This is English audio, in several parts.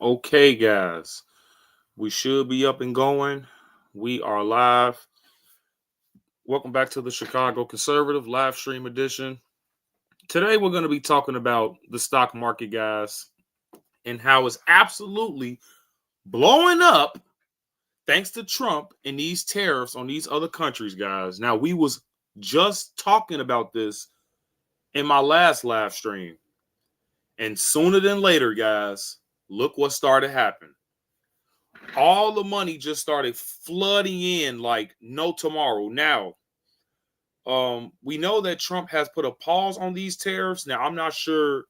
Okay, guys, we should be up and going. We are live. Welcome back to the Chicago Conservative live stream edition. Today, we're going to be talking about the stock market, guys, and how it's absolutely blowing up thanks to Trump and these tariffs on these other countries, guys. Now, we was just talking about this in my last live stream, and sooner than later, guys, look what started happening. All the money just started flooding in like no tomorrow. Now, we know that Trump has put a pause on these tariffs. Now, I'm not sure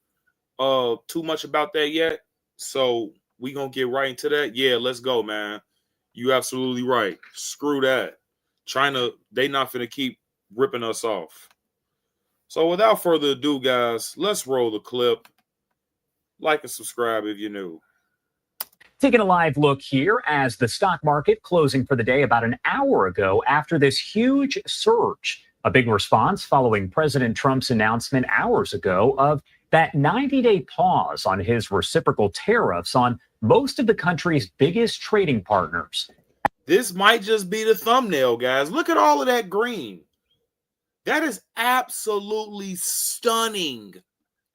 too much about that yet. So we gonna get right into that. Yeah, let's go, man. You absolutely right. Screw that. China, they not finna keep ripping us off. So without further ado, guys, let's roll the clip. Like and subscribe if you're new. Taking a live look here as the stock market closing for the day about an hour ago after this huge surge. A big response following President Trump's announcement hours ago of that 90-day pause on his reciprocal tariffs on most of the country's biggest trading partners. This might just be the thumbnail, guys. Look at all of that green. That is absolutely stunning.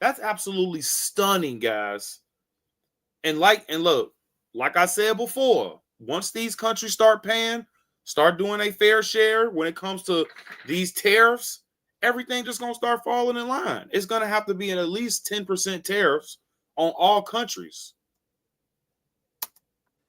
That's absolutely stunning, guys. And look, like I said before, once these countries start paying, start doing a fair share when it comes to these tariffs, everything just going to start falling in line. It's going to have to be at least 10% tariffs on all countries.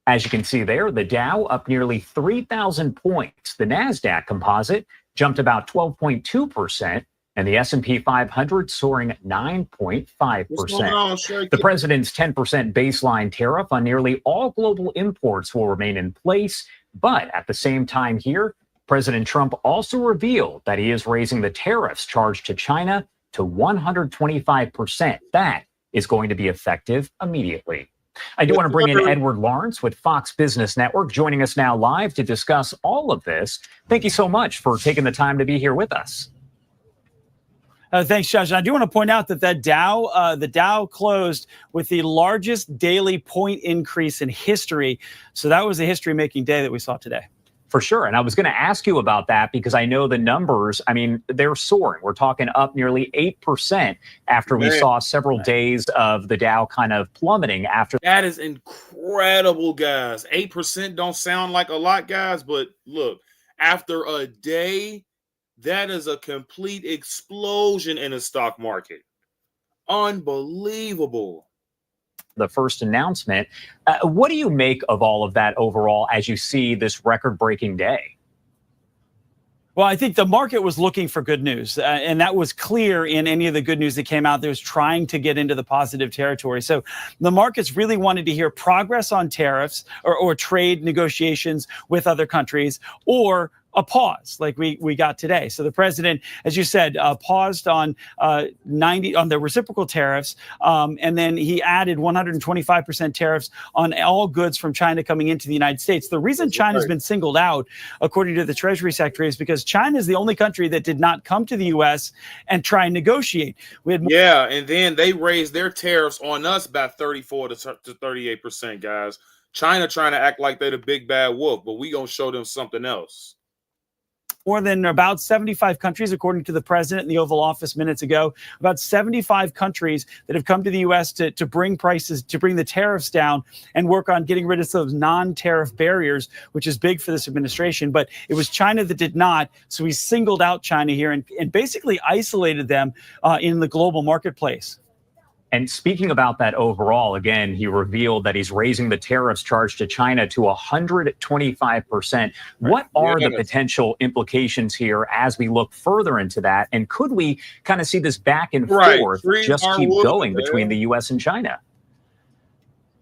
As you can see there, the Dow up nearly 3,000 points. The NASDAQ composite jumped about 12.2%. And the S&P 500 soaring 9.5%. The president's 10% baseline tariff on nearly all global imports will remain in place. But at the same time here, President Trump also revealed that he is raising the tariffs charged to China to 125%. That is going to be effective immediately. I do want to bring in Edward Lawrence with Fox Business Network, joining us now live to discuss all of this. Thank you so much for taking the time to be here with us. Thanks, Josh. I do want to point out that the Dow closed with the largest daily point increase in history. So that was a history-making day that we saw today. For sure. And I was going to ask you about that because I know the numbers, I mean, they're soaring. We're talking up nearly 8% after we saw several days of the Dow kind of plummeting after. That is incredible, guys. 8% don't sound like a lot, guys, but look, after a day, that is a complete explosion in the stock market. Unbelievable. The first announcement. What do you make of all of that overall as you see this record-breaking day? Well, I think the market was looking for good news, and that was clear in any of the good news that came out. There was trying to get into the positive territory. So the markets really wanted to hear progress on tariffs or trade negotiations with other countries, or a pause like we got today. So the president, as you said, paused on on the reciprocal tariffs, and then he added 125% tariffs on all goods from China coming into the United States. The reason China's been singled out, according to the Treasury Secretary, is because China is the only country that did not come to the U.S. and try and negotiate. Yeah, and then they raised their tariffs on us by 34 to 38%, guys. China trying to act like they're the big bad wolf, but we gonna show them something else. More than about 75 countries, according to the president in the Oval Office minutes ago, about 75 countries that have come to the U.S. to bring prices, to bring the tariffs down and work on getting rid of those non-tariff barriers, which is big for this administration. But it was China that did not. So he singled out China here and basically isolated them in the global marketplace. And speaking about that overall, again, he revealed that he's raising the tariffs charged to China to 125%. What are the potential implications here as we look further into that? And could we kind of see this back and forth just keep going between the U.S. and China?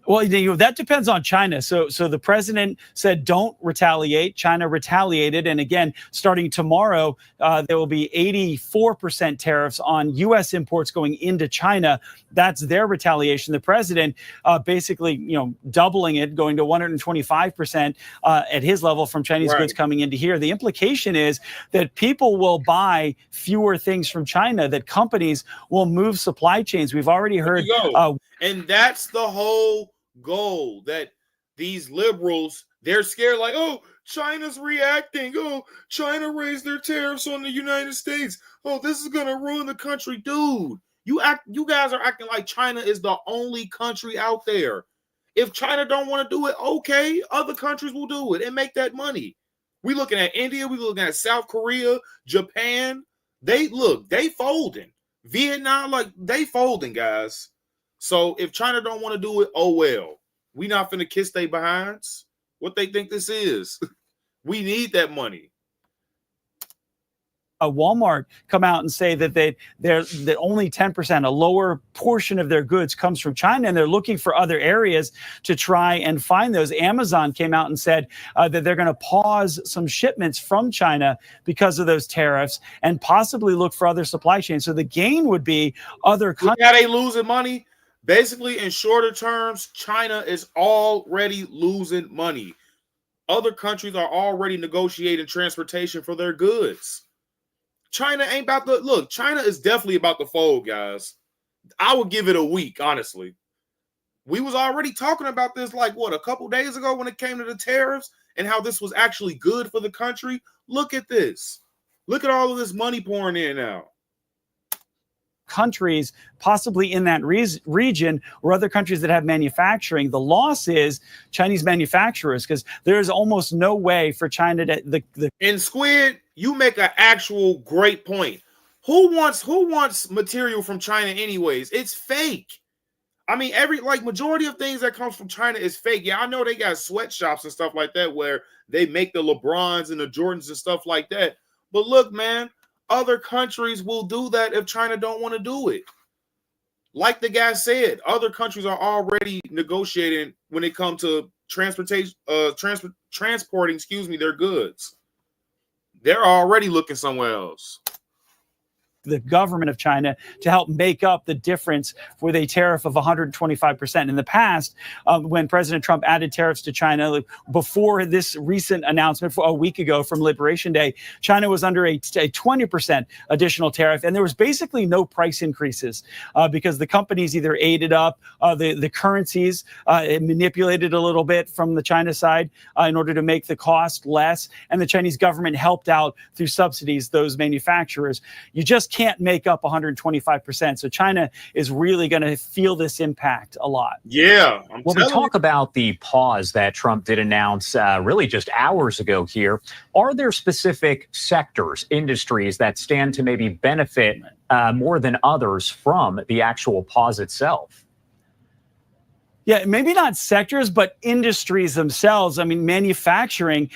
Well, that depends on China. So the president said, don't retaliate. China retaliated. And again, starting tomorrow, there will be 84% tariffs on U.S. imports going into China. That's their retaliation. The president basically, doubling it, going to 125% at his level from Chinese goods coming into here. The implication is that people will buy fewer things from China, that companies will move supply chains. We've already heard. And that's the whole goal that these liberals, they're scared like, oh, China's reacting. Oh, China raised their tariffs on the United States. Oh, this is going to ruin the country. Dude, you guys are acting like China is the only country out there. If China don't want to do it, okay, other countries will do it and make that money. We looking at India, we looking at South Korea, Japan. They folding. Vietnam, like they folding, guys. So if China don't want to do it, oh well. We not finna kiss they behinds. What they think this is? We need that money. Walmart come out and say that they're only 10%, a lower portion of their goods comes from China, and they're looking for other areas to try and find those. Amazon came out and said that they're going to pause some shipments from China because of those tariffs and possibly look for other supply chains. So the gain would be other countries. How they losing money? Basically, in shorter terms, China is already losing money. Other countries are already negotiating transportation for their goods. China ain't about to look. China is definitely about to fold, guys. I would give it a week, honestly. We was already talking about this like a couple days ago when it came to the tariffs and how this was actually good for the country. Look at this. Look at all of this money pouring in now. Countries possibly in that region or other countries that have manufacturing. The loss is Chinese manufacturers, because there's almost no way for China to And Squid, you make an actual great point. Who wants material from China anyways? It's fake. I mean, majority of things that comes from China is fake. Yeah, I know they got sweatshops and stuff like that where they make the LeBrons and the Jordans and stuff like that. But look, man, other countries will do that if China don't want to do it. Like the guy said, other countries are already negotiating when it comes to transporting, their goods. They're already looking somewhere else. The government of China to help make up the difference with a tariff of 125%. In the past, when President Trump added tariffs to China, before this recent announcement a week ago from Liberation Day, China was under a 20% additional tariff, and there was basically no price increases because the companies either ate it up, the currencies manipulated a little bit from the China side in order to make the cost less, and the Chinese government helped out through subsidies those manufacturers. You just can't make up 125%. So China is really going to feel this impact a lot. Yeah. When we talk about the pause that Trump did announce really just hours ago here, are there specific sectors, industries that stand to maybe benefit more than others from the actual pause itself? Yeah, maybe not sectors, but industries themselves. I mean, manufacturing,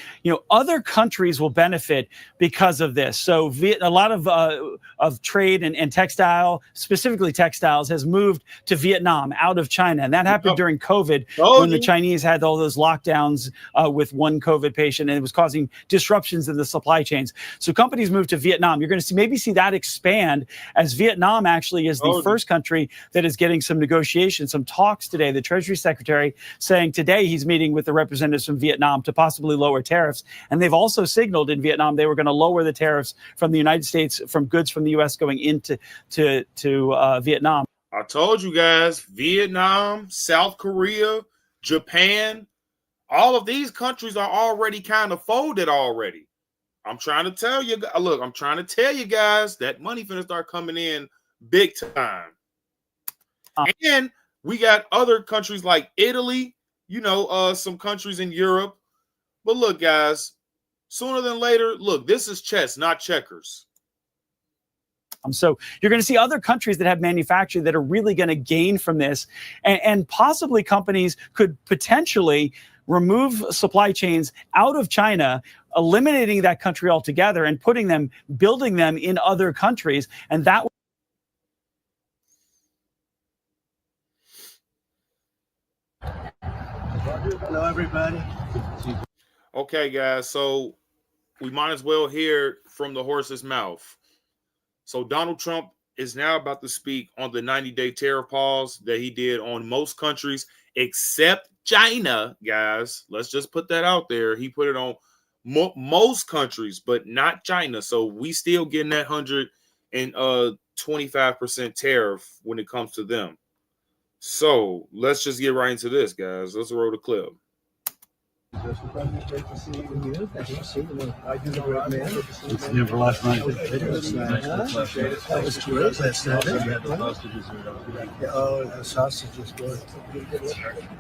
other countries will benefit because of this. So a lot of trade and textile, specifically textiles, has moved to Vietnam out of China. And that happened during COVID when the Chinese had all those lockdowns with one COVID patient, and it was causing disruptions in the supply chains. So companies moved to Vietnam. You're going to maybe see that expand, as Vietnam actually is the first country that is getting some negotiations, some talks today. The Treasury Secretary saying today he's meeting with the representatives from Vietnam to possibly lower tariffs. And they've also signaled in Vietnam they were going to lower the tariffs from the United States from goods from the U.S. going into Vietnam. I told you guys, Vietnam, South Korea, Japan, all of these countries are already kind of folded already. I'm trying to tell you, look, I'm trying to tell you guys that money finna start coming in big time. And we got other countries like Italy, some countries in Europe. But look, guys, sooner than later, look, this is chess, not checkers. So you're going to see other countries that have manufacturing that are really going to gain from this. And possibly companies could potentially remove supply chains out of China, eliminating that country altogether and building them in other countries. And that Hello, everybody. Okay, guys, so we might as well hear from the horse's mouth. So Donald Trump is now about to speak on the 90-day tariff pause that he did on most countries except China, guys. Let's just put that out there. He put it on most countries, but not China. So we still getting that 125% tariff when it comes to them. So let's just get right into this, guys. Let's roll the clip. It's never last night. That was great last night. Oh, the sausage is good.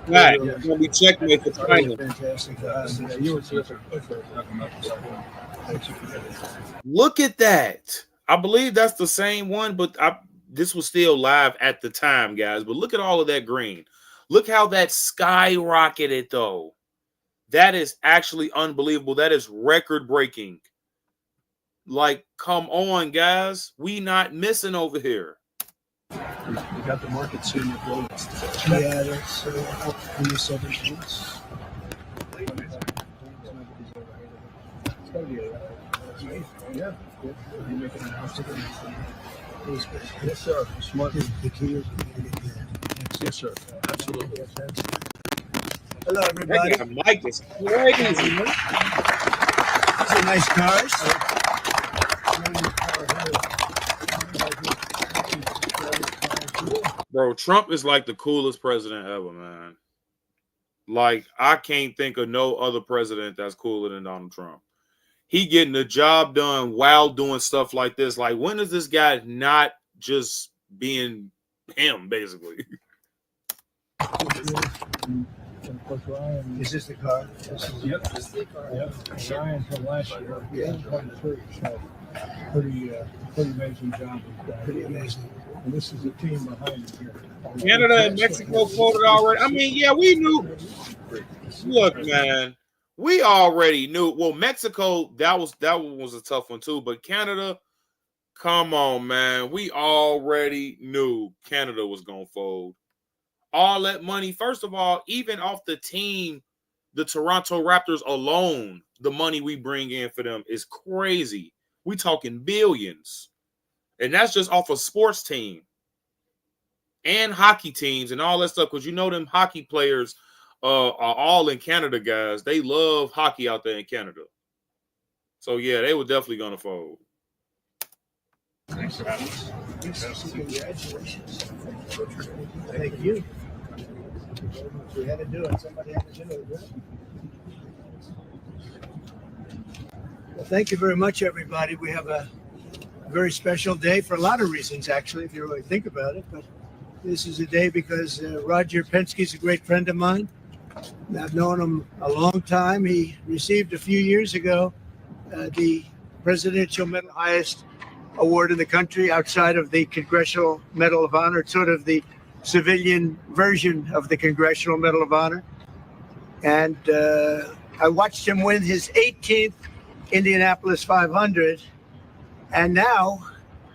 Right, it's gonna be checkmate for China. Fantastic. Look at that. I believe that's the same one, but this was still live at the time, guys. But look at all of that green. Look how that skyrocketed, though. That is actually unbelievable. That is record-breaking. Like, come on, guys. We not missing over here. We got the market soon. Yeah, that's up in the 17s. Yeah. Yes, sir. Smart. The key is yes, sir. Absolutely. Hello, everybody. That mic is crazy. These are nice cars. Bro, Trump is like the coolest president ever, man. Like, I can't think of no other president that's cooler than Donald Trump. He getting the job done while doing stuff like this. Like, when is this guy not just being him, basically? Is this the car? Yep. This is the car. Yep. Ryan from last year. Yeah. 23. So pretty amazing job. Pretty amazing. And this is the team behind it here. Canada and Mexico voted already. I mean, yeah, we knew. Look, man, we already knew. Well, Mexico, that one was a tough one too. But Canada, come on, man, we already knew Canada was gonna fold. All that money, first of all, even off the team, the Toronto Raptors alone, the money we bring in for them is crazy. We talking billions. And that's just off a sports team and hockey teams and all that stuff. Because you know them hockey players are all in Canada, guys. They love hockey out there in Canada. So, yeah, they were definitely going to fold. Thanks, Travis. Congratulations. Thank you. We had to do it. Somebody had to do it. Well, thank you very much, everybody. We have a very special day for a lot of reasons, actually, if you really think about it. But this is a day because Roger Penske is a great friend of mine. I've known him a long time. He received a few years ago the Presidential Medal, highest award in the country outside of the Congressional Medal of Honor. It's sort of the civilian version of the Congressional Medal of Honor. And I watched him win his 18th Indianapolis 500. And now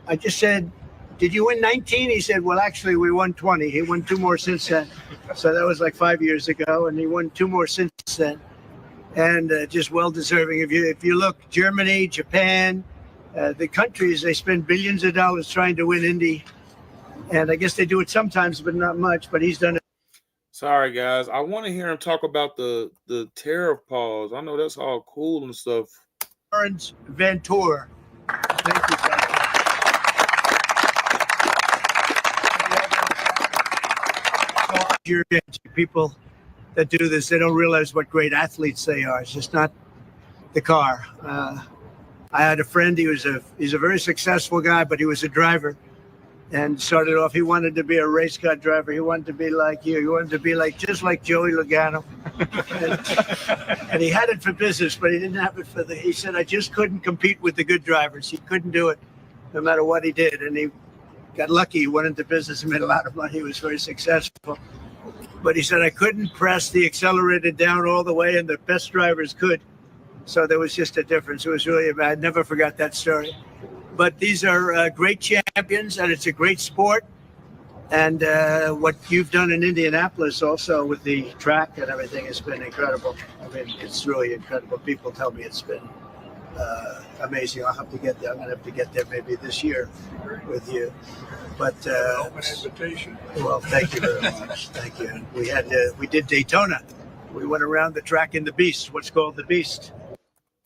I just said, did you win 19? He said, well, actually, we won 20. He won 2 more since then. So that was like 5 years ago. And he won 2 more since then. And just well-deserving. If you look, Germany, Japan, the countries, they spend billions of dollars trying to win Indy. And I guess they do it sometimes, but not much. But he's done it. Sorry, guys. I want to hear him talk about the tariff pause. I know that's all cool and stuff. Lawrence Ventura. Thank you, guys. People that do this, they don't realize what great athletes they are. It's just not the car. I had a friend. He's a very successful guy, but he was a driver, and started off. He wanted to be a race car driver. He wanted to be like you. He wanted to be just like Joey Logano, and he had it for business, but he didn't have it for He said, I just couldn't compete with the good drivers. He couldn't do it, no matter what he did, and he got lucky. He went into business and made a lot of money. He was very successful. But he said, I couldn't press the accelerator down all the way, and the best drivers could. So there was just a difference. It was really bad. Never forgot that story. But these are great champions, and it's a great sport. And what you've done in Indianapolis also with the track and everything has been incredible. I mean, it's really incredible. People tell me it's been amazing. I'll have to get there. I'm going to have to get there maybe this year with you. But Open invitation. Well, thank you very much. Thank you. We did Daytona. We went around the track in the Beast. What's called the Beast.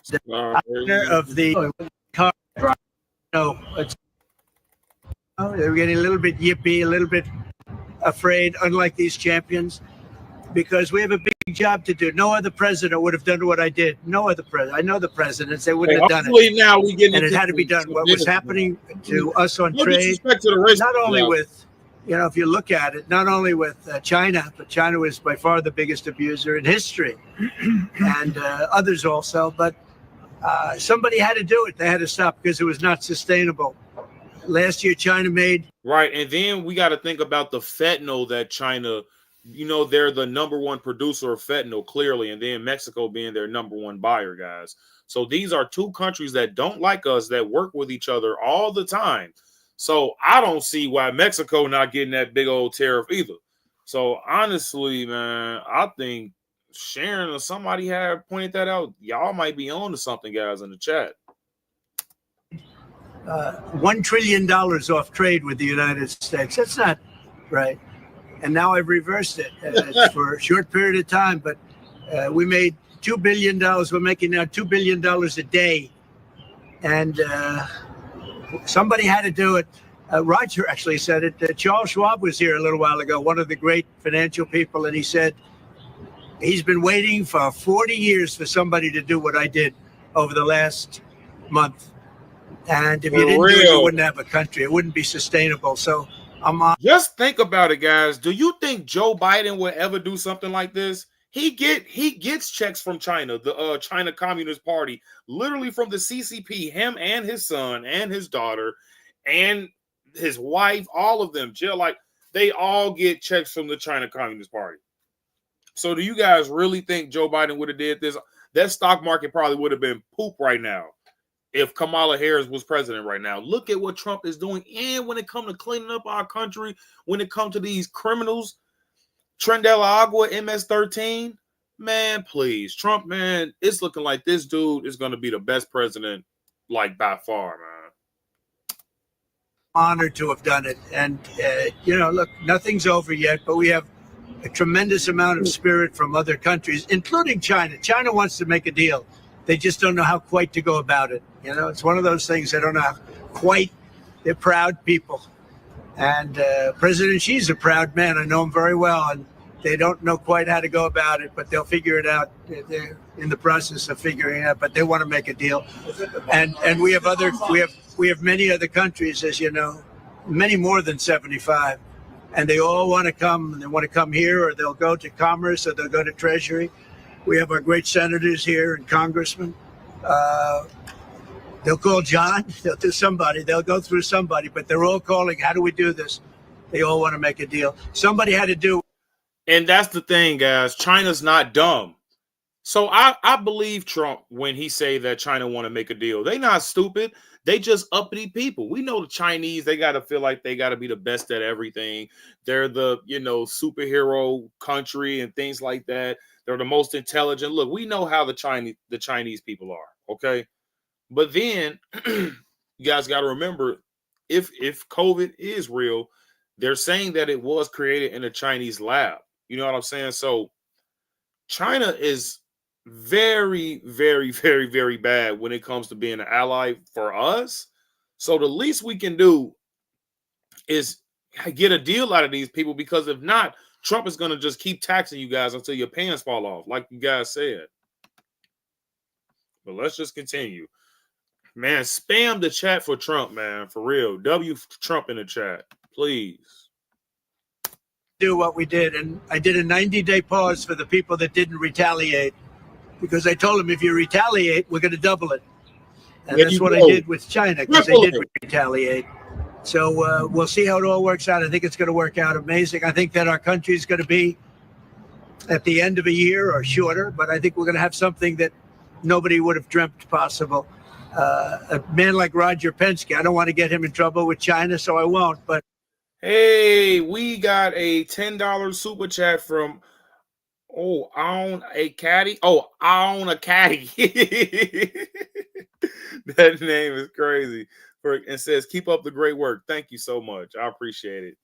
The owner of the car. No, they were getting a little bit yippy, a little bit afraid, unlike these champions, because we have a big job to do. No other president would have done what I did. No other president. I know the presidents, they wouldn't have done it. Now we getting And it into had to be done. What was happening to us on no trade, disrespect to the race, not only with, if you look at it, not only with China, but China was by far the biggest abuser in history, and others also. But somebody had to do it. They had to stop because it was not sustainable. Last year, China made. Right. And then we got to think about the fentanyl that China, they're the number one producer of fentanyl, clearly. And then Mexico being their number one buyer, guys. So these are two countries that don't like us, that work with each other all the time. So I don't see why Mexico not getting that big old tariff either. So honestly, man, I think Sharon or somebody had pointed that out. Y'all might be on to something, guys, in the chat. $1 trillion off trade with the United States. That's not right. And now I've reversed it. It's for a short period of time, but we made $2 billion. We're making now $2 billion a day. And somebody had to do it. Roger actually said it. Charles Schwab was here a little while ago, one of the great financial people, and he said he's been waiting for 40 years for somebody to do what I did over the last month. And if you didn't do it, you wouldn't have a country. It wouldn't be sustainable. So I'm on. Just think about it, guys. Do you think Joe Biden would ever do something like this? He gets checks from China, the China Communist Party, literally from the CCP, him and his son and his daughter and his wife, all of them. Like, they all get checks from the China Communist Party. So do you guys really think Joe Biden would have did this? That stock market probably would have been poop right now if Kamala Harris was president right now. Look at what Trump is doing. And when it comes to cleaning up our country, when it comes to these criminals, Trendella Agua, MS-13, man, please. Trump, man, it's looking like this dude is going to be the best president, like, by far, man. Honored to have done it. And, look, nothing's over yet, but we have a tremendous amount of spirit from other countries, including China. China wants to make a deal. They just don't know how quite to go about it. It's one of those things they don't know how quite. They're proud people. And President Xi's a proud man. I know him very well. And they don't know quite how to go about it, but they'll figure it out. They're in the process of figuring it out, but they want to make a deal. And we have many other countries, as you know, many more than 75. And they all want to come. And they want to come here, or they'll go to Commerce, or they'll go to Treasury. We have our great senators here and congressmen. They'll call John. They'll do somebody. They'll go through somebody. But they're all calling, how do we do this? They all want to make a deal. Somebody had to do. And that's the thing, guys. China's not dumb. So I believe Trump when he say that China want to make a deal. They not stupid. They just uppity people. We know the Chinese, they got to feel like they got to be the best at everything. They're the, superhero country and things like that. They're the most intelligent. Look, we know how the Chinese people are, okay? But then you guys got to remember, if COVID is real, they're saying that it was created in a Chinese lab. You know what I'm saying? So China is very, very, very, very bad when it comes to being an ally for us. So the least we can do is get a deal out of these people, because if not, Trump is going to just keep taxing you guys until your pants fall off, like you guys said. But let's just continue. Man, spam the chat for Trump, man, for real. W Trump in the chat, please. Do what we did. And I did a 90-day pause for the people that didn't retaliate, because I told them, if you retaliate, we're going to double it. And that's what I did with China, because they did retaliate. So we'll see how it all works out. I think it's going to work out amazing. I think that our country is going to be at the end of a year or shorter, but I think we're going to have something that nobody would have dreamt possible. A man like Roger Penske, I don't want to get him in trouble with China, so I won't. But hey, we got a $10 super chat from Own a Caddy. Own a Caddy. That name is crazy. And says, keep up the great work. Thank you so much. I appreciate it.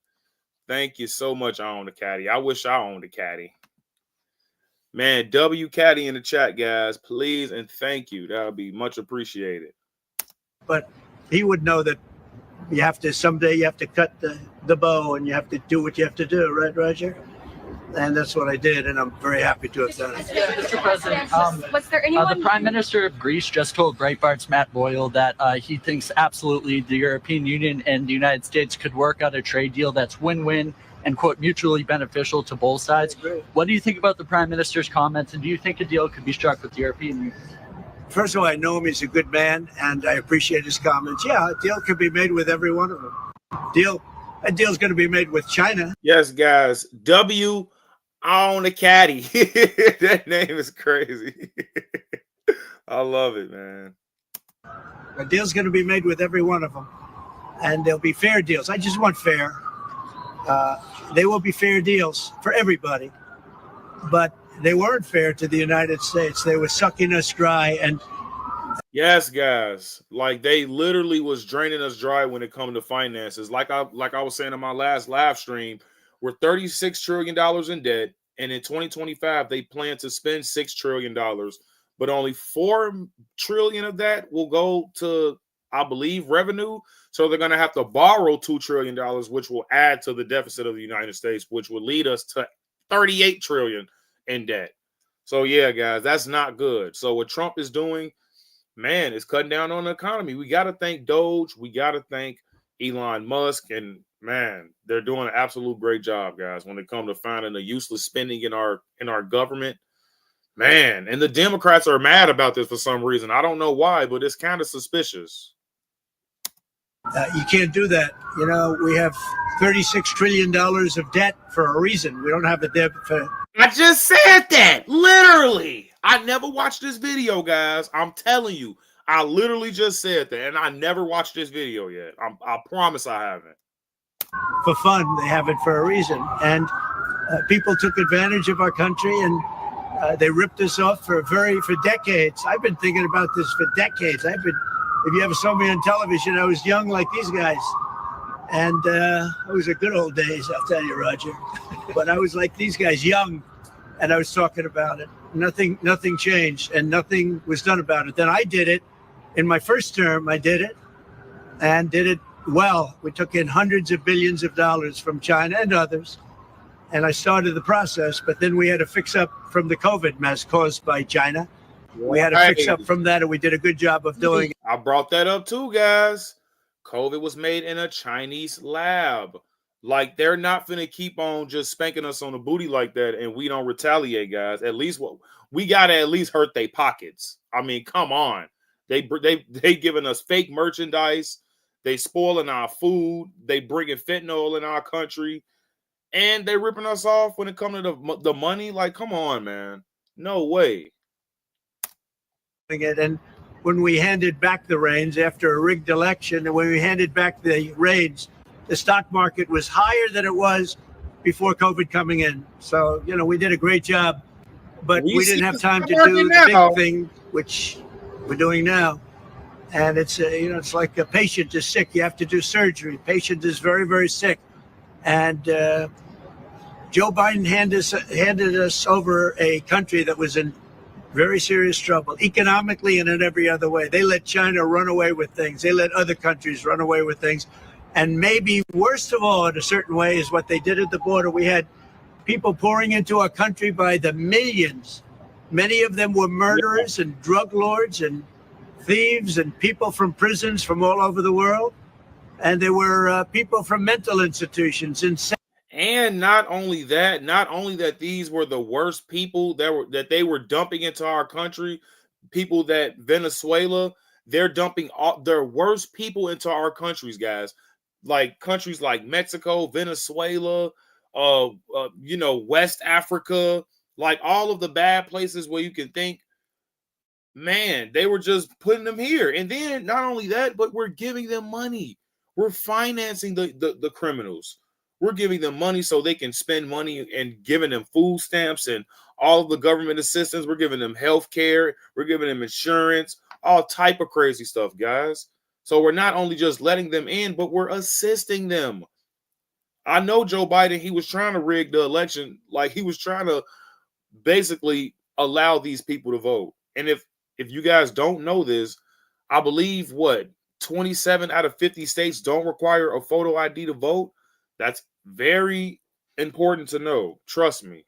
Thank you so much, I Own a Caddy. I wish I owned a caddy. Man, W Caddy in the chat, guys, please and thank you. That would be much appreciated. But he would know that someday you have to cut the bow, and you have to do what you have to do, right, Roger? And that's what I did, and I'm very happy to have done it. Mr. President, was there anyone? The Prime Minister of Greece just told Breitbart's Matt Boyle that he thinks absolutely the European Union and the United States could work out a trade deal that's win-win and, quote, mutually beneficial to both sides. What do you think about the Prime Minister's comments, and do you think a deal could be struck with the European Union? First of all, I know him. He's a good man, and I appreciate his comments. Yeah, a deal could be made with every one of them. A deal's going to be made with China. Yes, guys. W on the caddy. That name is crazy. I love it, man. A deal's going to be made with every one of them, and there'll be fair deals. I just want fair. They will be fair deals for everybody, but they weren't fair to the United States. They were sucking us dry. And yes, guys, like they literally was draining us dry when it comes to finances. Like I was saying in my last live stream, we're $36 trillion in debt, and in 2025 they plan to spend $6 trillion, but only $4 trillion of that will go to, I believe, revenue. So they're going to have to borrow $2 trillion, which will add to the deficit of the United States, which will lead us to $38 trillion in debt. So yeah, guys, that's not good. So what Trump is doing, man, is cutting down on the economy. We got to thank Doge. We got to thank Elon Musk, and man, they're doing an absolute great job, guys, when it comes to finding the useless spending in our government. Man, and the Democrats are mad about this for some reason. I don't know why, but it's kind of suspicious. You can't do that. You know, we have $36 trillion of debt for a reason. We don't have a debt for... I just said that, literally. I never watched this video, guys. I'm telling you. I literally just said that, and I never watched this video yet. I promise I haven't. For fun, they have it for a reason. And people took advantage of our country, and they ripped us off for decades. I've been thinking about this for decades. If you ever saw me on television, I was young like these guys. And it was a good old days, I'll tell you, Roger. But I was like these guys, young, and I was talking about it. Nothing changed, and nothing was done about it. Then I did it. In my first term, I did it, and did it well. We took in hundreds of billions of dollars from China and others, and I started the process. But then we had to fix up from the COVID mess caused by China. We had to fix up from that, and we did a good job of doing it. I brought that up too, guys. COVID was made in a Chinese lab. Like, they're not finna keep on just spanking us on the booty like that, and we don't retaliate, guys. At least we gotta at least hurt their pockets. I mean, come on. They giving us fake merchandise. They spoiling our food. They bringing fentanyl in our country, and they ripping us off when it comes to the money. Like, come on, man. No way. And when we handed back the reins after a rigged election, and when we handed back the reins, the stock market was higher than it was before COVID coming in. So, you know, we did a great job, but we didn't have time to do the big thing, which we're doing now. And it's, it's like a patient is sick. You have to do surgery. Patient is very, very sick. And Joe Biden handed us over a country that was in very serious trouble, economically and in every other way. They let China run away with things. They let other countries run away with things. And maybe worst of all, in a certain way, is what they did at the border. We had people pouring into our country by the millions. Many of them were murderers and drug lords and thieves and people from prisons from all over the world. And there were people from mental institutions. And not only that these were the worst people that they were dumping into our country, people that Venezuela, they're dumping all their worst people into our countries, guys. Like countries like Mexico, Venezuela, West Africa, like all of the bad places where you can think, man, they were just putting them here. And then not only that, but we're giving them money. We're financing the criminals. We're giving them money so they can spend money and giving them food stamps and all of the government assistance. We're giving them health care. We're giving them insurance, all type of crazy stuff, guys. So we're not only just letting them in, but we're assisting them. I know Joe Biden, he was trying to rig the election. Like, he was trying to basically allow these people to vote. And if you guys don't know this, I believe 27 out of 50 states don't require a photo ID to vote. That's very important to know. Trust me.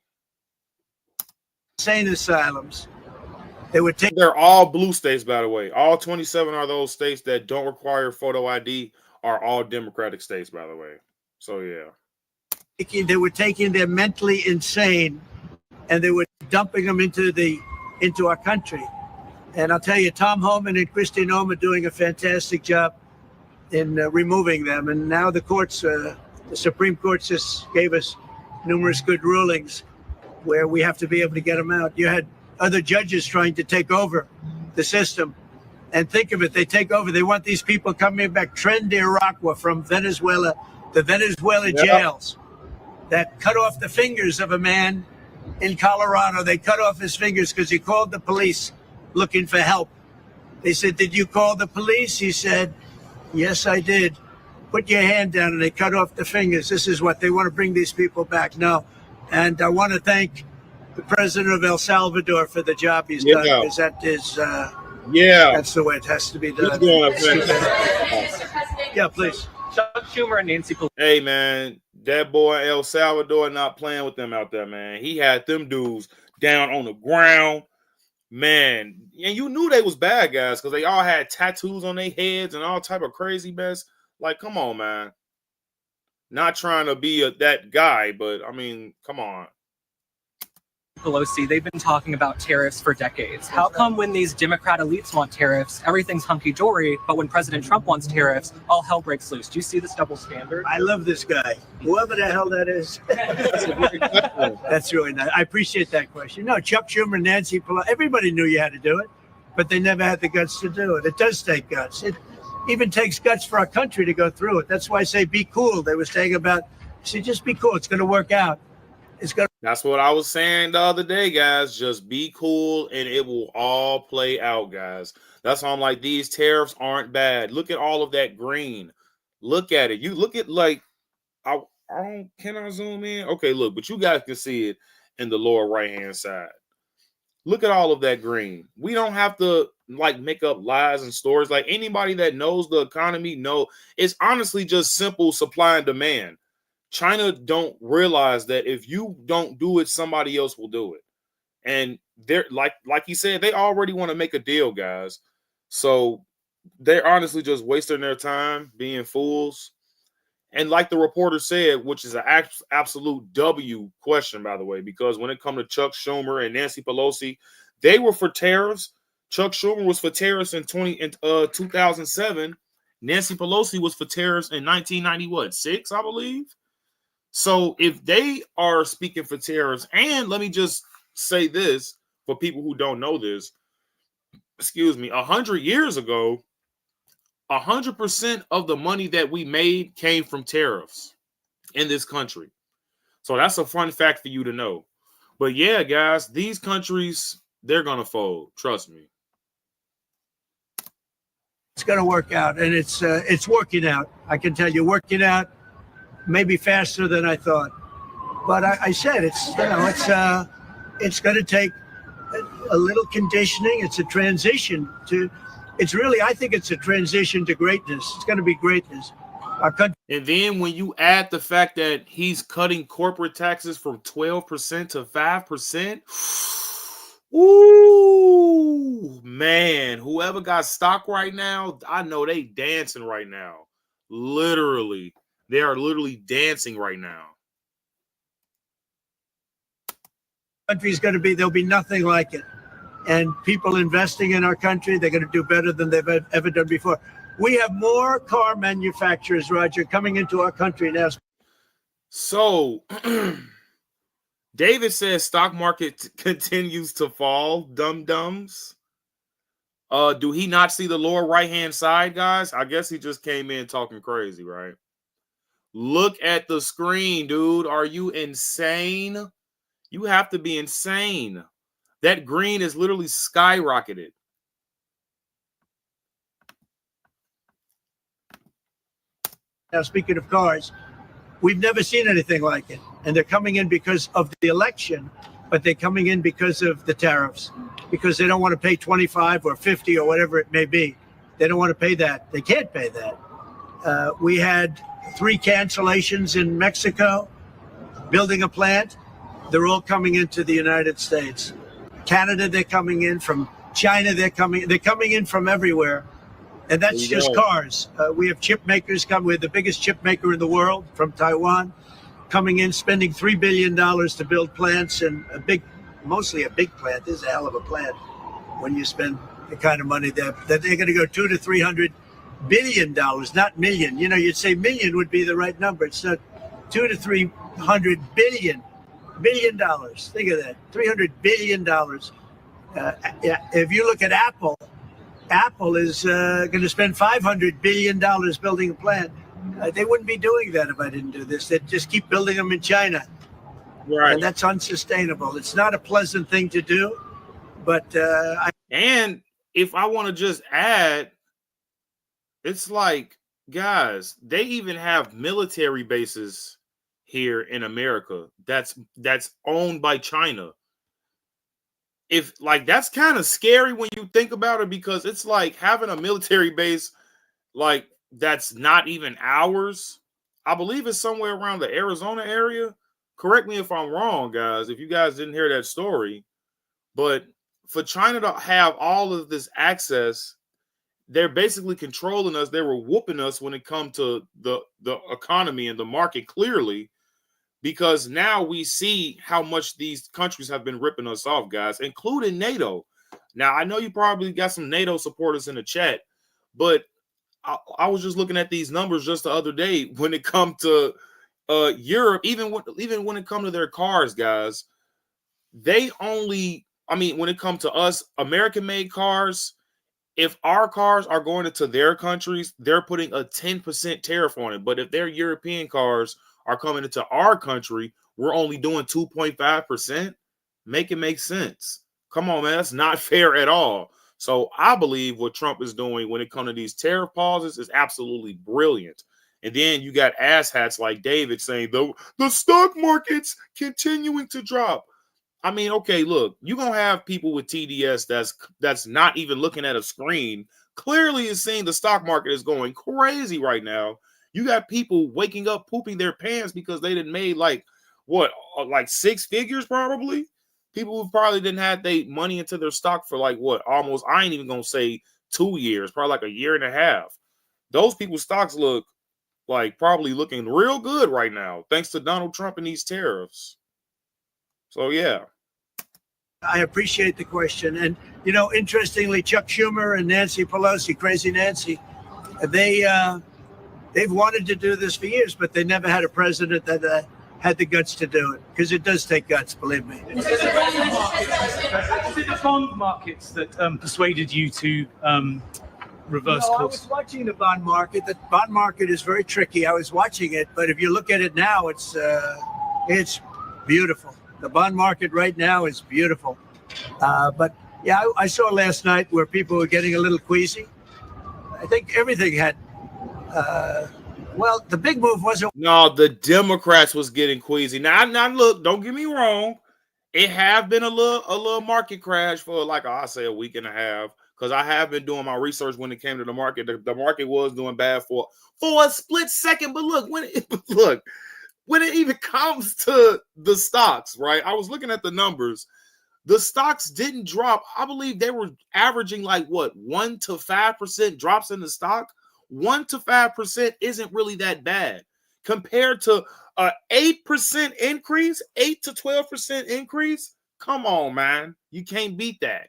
Insane asylums. They would take. They're all blue states, by the way. All 27 are those states that don't require photo ID. Are all Democratic states, by the way. So yeah. They were taking their mentally insane, and they were dumping them into our country. And I'll tell you, Tom Homan and Kristi Noem are doing a fantastic job in removing them. And now the courts, the Supreme Court just gave us numerous good rulings where we have to be able to get them out. You had other judges trying to take over the system. And think of it, they take over. They want these people coming back. Tren de Aragua from Venezuela, the Venezuela jails that cut off the fingers of a man in Colorado. They cut off his fingers because he called the police looking for help. They said, "Did you call the police?" He said, "Yes, I did." "Put your hand down," and they cut off the fingers. This is what they want to bring these people back. No. And I want to thank the president of El Salvador for the job he's done, because that is, that's the way it has to be done. Yeah, please. Chuck Schumer and Nancy Pelosi. Hey, man, that boy El Salvador not playing with them out there, man. He had them dudes down on the ground, man. And you knew they was bad guys because they all had tattoos on their heads and all type of crazy mess. Like, come on, man. Not trying to be that guy, but, I mean, come on. Pelosi, they've been talking about tariffs for decades. How come when these Democrat elites want tariffs, everything's hunky-dory, but when President Trump wants tariffs, all hell breaks loose? Do you see this double standard? I love this guy, whoever the hell that is. That's really nice. I appreciate that question. No, Chuck Schumer, Nancy Pelosi, everybody knew you had to do it, but they never had the guts to do it. It does take guts. It even takes guts for our country to go through it. That's why I say be cool. They were saying about, see, just be cool. It's going to work out. That's what I was saying the other day, guys. Just be cool and it will all play out, guys. That's why I'm like, these tariffs aren't bad. Look at all of that green. Look at it. You look at like, can I zoom in? Okay, look, but you guys can see it in the lower right-hand side. Look at all of that green. We don't have to like make up lies and stories. Like anybody that knows the economy know it's honestly just simple supply and demand. China don't realize that if you don't do it, somebody else will do it. And they're like he said, they already want to make a deal, guys. So they're honestly just wasting their time being fools. And like the reporter said, which is an absolute W question, by the way, because when it comes to Chuck Schumer and Nancy Pelosi, they were for tariffs. Chuck Schumer was for tariffs in 2007. Nancy Pelosi was for tariffs in 1996, I believe. So if they are speaking for tariffs, and let me just say this for people who don't know this, 100 years ago, 100% of the money that we made came from tariffs in this country. So that's a fun fact for you to know. But yeah, guys, these countries, they're going to fold. Trust me. It's going to work out, and it's working out. I can tell you, working out. Maybe faster than I thought, but I said it's going to take a little conditioning. It's a transition to. It's really, I think it's a transition to greatness. It's going to be greatness. Our country. And then when you add the fact that he's cutting corporate taxes from 12% to 5%, ooh, man! Whoever got stock right now, I know they dancing right now, literally. They are literally dancing right now. Country's going to be, there'll be nothing like it. And people investing in our country, they're going to do better than they've ever done before. We have more car manufacturers, Roger, coming into our country now. So, David says stock market continues to fall, dum-dums. Do he not see the lower right-hand side, guys? I guess he just came in talking crazy, right? Look at the screen, dude. Are you insane? You have to be insane. That green is literally skyrocketed. Now, speaking of cars, we've never seen anything like it. And they're coming in because of the election, but they're coming in because of the tariffs, because they don't want to pay 25 or 50 or whatever it may be. They don't want to pay that. They can't pay that. We had 3 cancellations in Mexico, building a plant. They're all coming into the United States. Canada, they're coming in. From China, they're coming in from everywhere. And that's just cars. We have chip makers come. We're the biggest chip maker in the world from Taiwan, coming in, spending $3 billion to build plants, and mostly a big plant. This is a hell of a plant when you spend the kind of money that they're going to go $200 to $300 billion, not million. You know, you'd say million would be the right number. It's not. $200 to $300 billion. Think of that, $300 billion. If you look at Apple is going to spend $500 billion building a plant. They wouldn't be doing that if I didn't do this. They'd just keep building them in China. Right. And that's unsustainable. It's not a pleasant thing to do, but and if I want to just add, it's like, guys, they even have military bases here in America that's owned by China. If like, that's kind of scary when you think about it, because it's like having a military base like that's not even ours. I believe it's somewhere around the Arizona area. Correct me if I'm wrong, guys, if you guys didn't hear that story. But for China to have all of this access, they're basically controlling us. They were whooping us when it comes to the economy and the market, clearly, because now we see how much these countries have been ripping us off, guys, including NATO. Now, I know you probably got some NATO supporters in the chat, but I was just looking at these numbers just the other day when it comes to Europe, even when it comes to their cars, guys. They only, I mean, when it comes to us, American-made cars, if our cars are going into their countries, they're putting a 10% tariff on it. But if their European cars are coming into our country, we're only doing 2.5%. Make it make sense. Come on, man. That's not fair at all. So I believe what Trump is doing when it comes to these tariff pauses is absolutely brilliant. And then you got asshats like David saying the stock market's continuing to drop. I mean, okay, look, you're going to have people with TDS that's not even looking at a screen, clearly is seeing the stock market is going crazy right now. You got people waking up pooping their pants because they didn't made like 6 figures probably. People who probably didn't have their money into their stock for almost, I ain't even going to say 2 years, probably like a year and a half. Those people's stocks look like probably looking real good right now, thanks to Donald Trump and these tariffs. So, yeah. I appreciate the question. And, you know, interestingly, Chuck Schumer and Nancy Pelosi, Crazy Nancy, they've wanted to do this for years, but they never had a president that had the guts to do it, because it does take guts, believe me. Was it the bond markets that persuaded you to reverse course? I was watching the bond market. The bond market is very tricky. I was watching it, but if you look at it now, it's beautiful. The bond market right now is beautiful. But yeah, I saw last night where people were getting a little queasy. I think everything had, the big move wasn't. No, the Democrats was getting queasy. Now look, don't get me wrong. It have been a little market crash for I say a week and a half, because I have been doing my research when it came to the market. The market was doing bad for a split second. But look, when it even comes to the stocks, right? I was looking at the numbers. The stocks didn't drop. I believe they were averaging 1 to 5% drops in the stock. 1 to 5% isn't really that bad compared to an 8% increase, 8 to 12% increase. Come on, man. You can't beat that.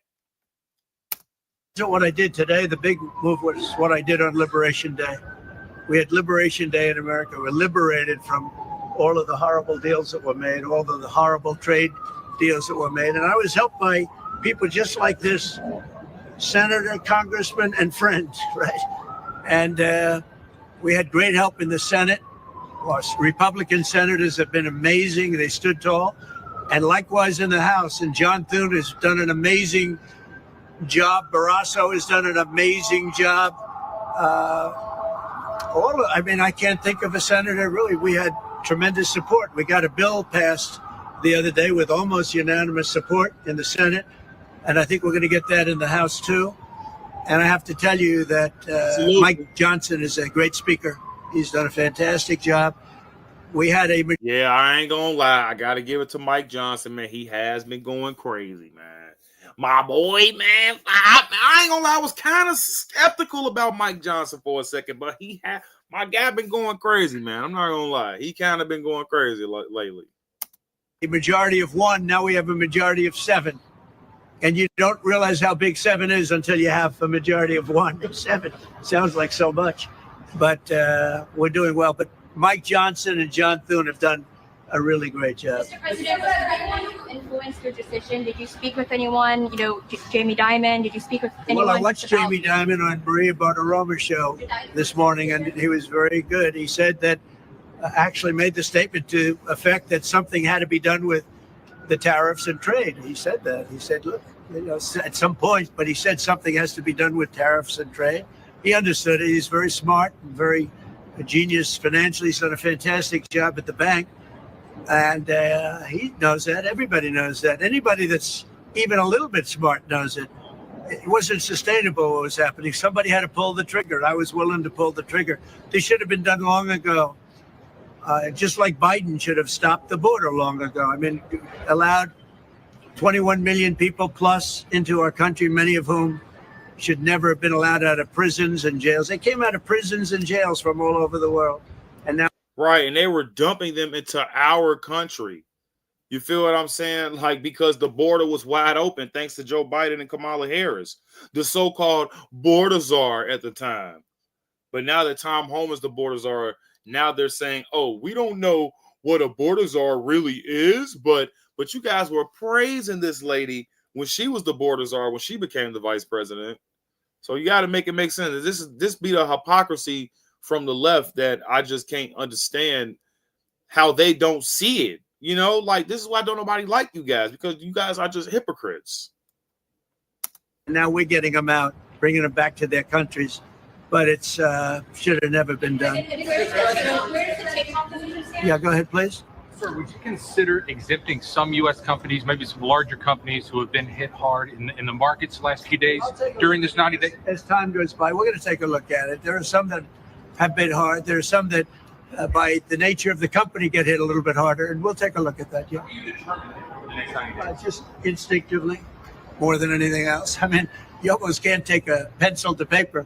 So what I did today, the big move was what I did on Liberation Day. We had Liberation Day in America. We're liberated from all of the horrible deals that were made, all of the horrible trade deals that were made. And I was helped by people just like this, senator, congressman, and friends, right? And we had great help in the Senate. Our Republican senators have been amazing. They stood tall. And likewise in the House. And John Thune has done an amazing job. Barrasso has done an amazing job. I can't think of a senator, really. We had tremendous support. We got a bill passed the other day with almost unanimous support in the Senate, and I think we're going to get that in the House too. And I have to tell you that Mike Johnson is a great speaker. He's done a fantastic job. We had a... Yeah, I ain't gonna lie. I gotta give it to Mike Johnson, man. He has been going crazy, man. My boy, man. I ain't gonna lie. I was kind of skeptical about Mike Johnson for a second, but my guy been going crazy, man. I'm not gonna lie. He kind of been going crazy lately. A majority of 1. Now we have a majority of 7. And you don't realize how big 7 is until you have a majority of 1. 7 sounds like so much, but we're doing well. But Mike Johnson and John Thune have done a really great job. Mr. President, was there anyone who influenced your decision? Did you speak with anyone? You know, Jamie Dimon? Did you speak with anyone? Well, I watched Jamie Dimon on Maria Bartiromo's show this morning, and he was very good. He said that actually made the statement to effect that something had to be done with the tariffs and trade. He said that. He said, look, you know, at some point, but he said something has to be done with tariffs and trade. He understood it. He's very smart and very a genius financially. He's done a fantastic job at the bank. And he knows that. Everybody knows that. Anybody that's even a little bit smart knows it. It wasn't sustainable what was happening. Somebody had to pull the trigger. I was willing to pull the trigger. This should have been done long ago. Just like Biden should have stopped the border long ago. I mean, allowed 21 million people plus into our country, many of whom should never have been allowed out of prisons and jails. They came out of prisons and jails from all over the world. And now. Right. And they were dumping them into our country. You feel what I'm saying? Like, because the border was wide open thanks to Joe Biden and Kamala Harris, the so-called border czar at the time. But now that Tom Holman is the border czar, now they're saying, oh, we don't know what a border czar really is, but you guys were praising this lady when she was the border czar, when she became the vice president. So you got to make it make sense. This be the hypocrisy from the left that I just can't understand how they don't see it. You know, like, this is why don't nobody like you guys, because you guys are just hypocrites. Now we're getting them out, bringing them back to their countries. But it's should have never been done. Yeah, go ahead, please. Sir, would you consider exempting some U.S. companies, maybe some larger companies who have been hit hard in the markets the last few days during this 90 days? As time goes by, we're going to take a look at it. There are some that have been hard. There are some that, by the nature of the company, get hit a little bit harder, and we'll take a look at that. Yeah. Just instinctively, more than anything else. I mean, you almost can't take a pencil to paper.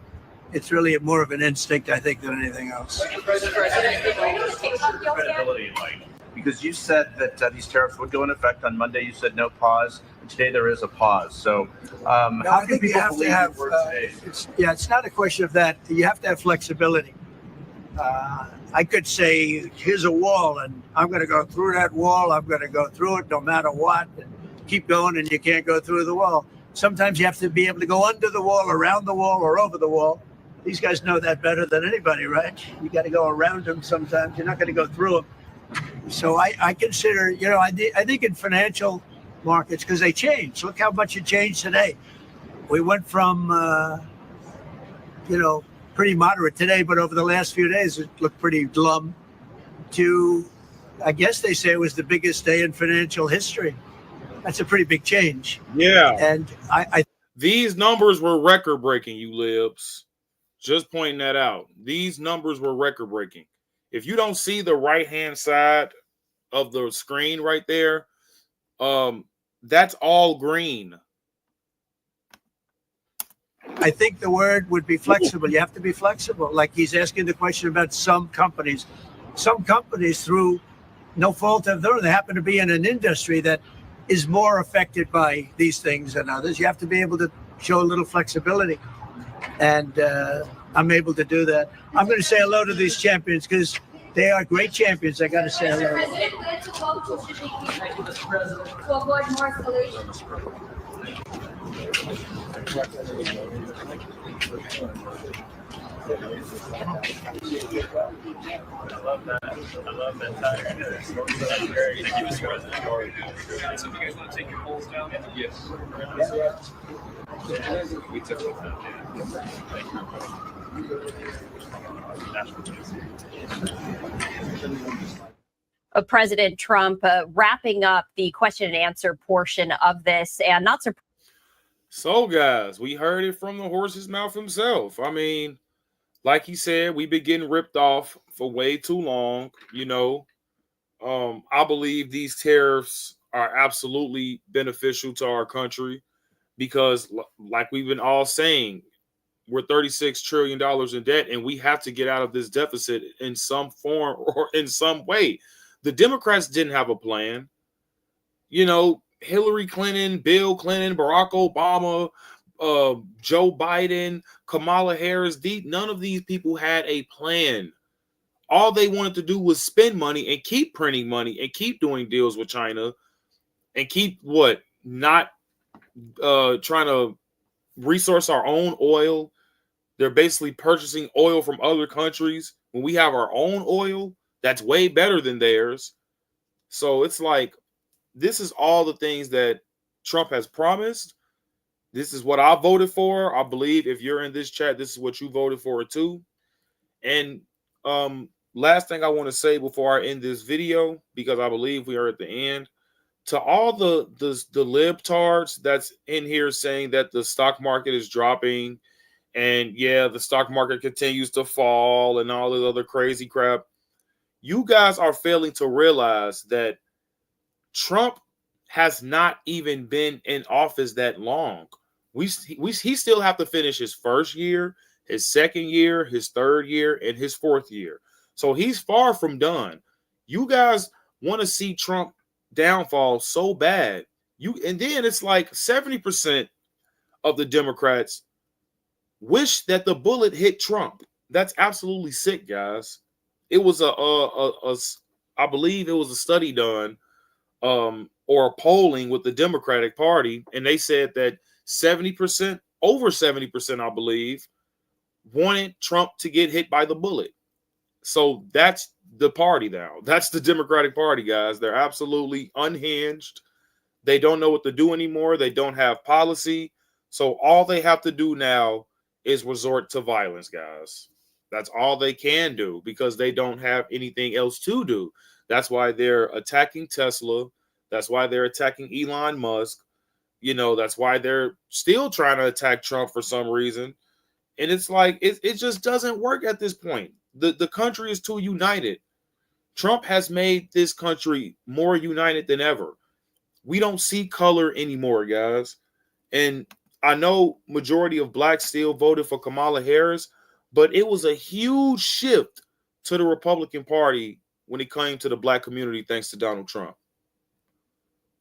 It's really more of an instinct, I think, than anything else. Credibility, like, because you said that these tariffs would go into effect on Monday. You said no pause. And today there is a pause. So how can people believe your word today? It's not a question of that. You have to have flexibility. I could say, here's a wall, and I'm going to go through that wall. I'm going to go through it no matter what. And keep going, and you can't go through the wall. Sometimes you have to be able to go under the wall, around the wall, or over the wall. These guys know that better than anybody, right? You got to go around them sometimes. You're not going to go through them. So I consider, you know, I think in financial markets, because they change. Look how much it changed today. We went from, pretty moderate today, but over the last few days, it looked pretty glum to, I guess they say it was the biggest day in financial history. That's a pretty big change. Yeah. And these numbers were record breaking, you libs. Just pointing that out. These numbers were record breaking. If you don't see the right-hand side of the screen right there, that's all green. I think the word would be flexible. You have to be flexible. Like he's asking the question about some companies. Some companies, through no fault of their own, they happen to be in an industry that is more affected by these things than others. You have to be able to show a little flexibility. And I'm able to do that. I'm going to say hello to these champions because they are great champions. I got to say hello. To avoid more escalation. I love that tire. So if you guys want to take your polls down? Yes. We took them down. President Trump wrapping up the question and answer portion of this, and not surprised. So, guys, we heard it from the horse's mouth himself. I mean, like he said, we've been getting ripped off for way too long. I believe these tariffs are absolutely beneficial to our country because, like we've been all saying, we're $36 trillion in debt, and we have to get out of this deficit in some form or in some way. The Democrats didn't have a plan. Hillary Clinton, Bill Clinton, Barack Obama, Joe Biden, Kamala Harris, none of these people had a plan. All they wanted to do was spend money and keep printing money and keep doing deals with China and keep not trying to resource our own oil. They're basically purchasing oil from other countries when we have our own oil that's way better than theirs. So it's like, this is all the things that Trump has promised. This is what I voted for. I believe if you're in this chat, this is what you voted for too. And last thing I want to say before I end this video, because I believe we are at the end, to all the libtards that's in here saying that the stock market is dropping and the stock market continues to fall and all this other crazy crap, you guys are failing to realize that Trump has not even been in office that long. He still have to finish his first year, his second year, his third year, and his fourth year. So he's far from done. You guys want to see Trump downfall so bad. And then it's like 70% of the Democrats wish that the bullet hit Trump. That's absolutely sick, guys. It was I believe it was a study done or polling with the Democratic Party, and they said that 70%, over 70%, I believe, wanted Trump to get hit by the bullet. So that's the party now. That's the Democratic Party, guys. They're absolutely unhinged. They don't know what to do anymore. They don't have policy. So all they have to do now is resort to violence, guys. That's all they can do because they don't have anything else to do. That's why they're attacking Tesla. That's why they're attacking Elon Musk. That's why they're still trying to attack Trump for some reason. And it's like, it just doesn't work at this point. The country is too united. Trump has made this country more united than ever. We don't see color anymore, guys. And I know majority of blacks still voted for Kamala Harris, but it was a huge shift to the Republican Party when it came to the black community thanks to Donald Trump.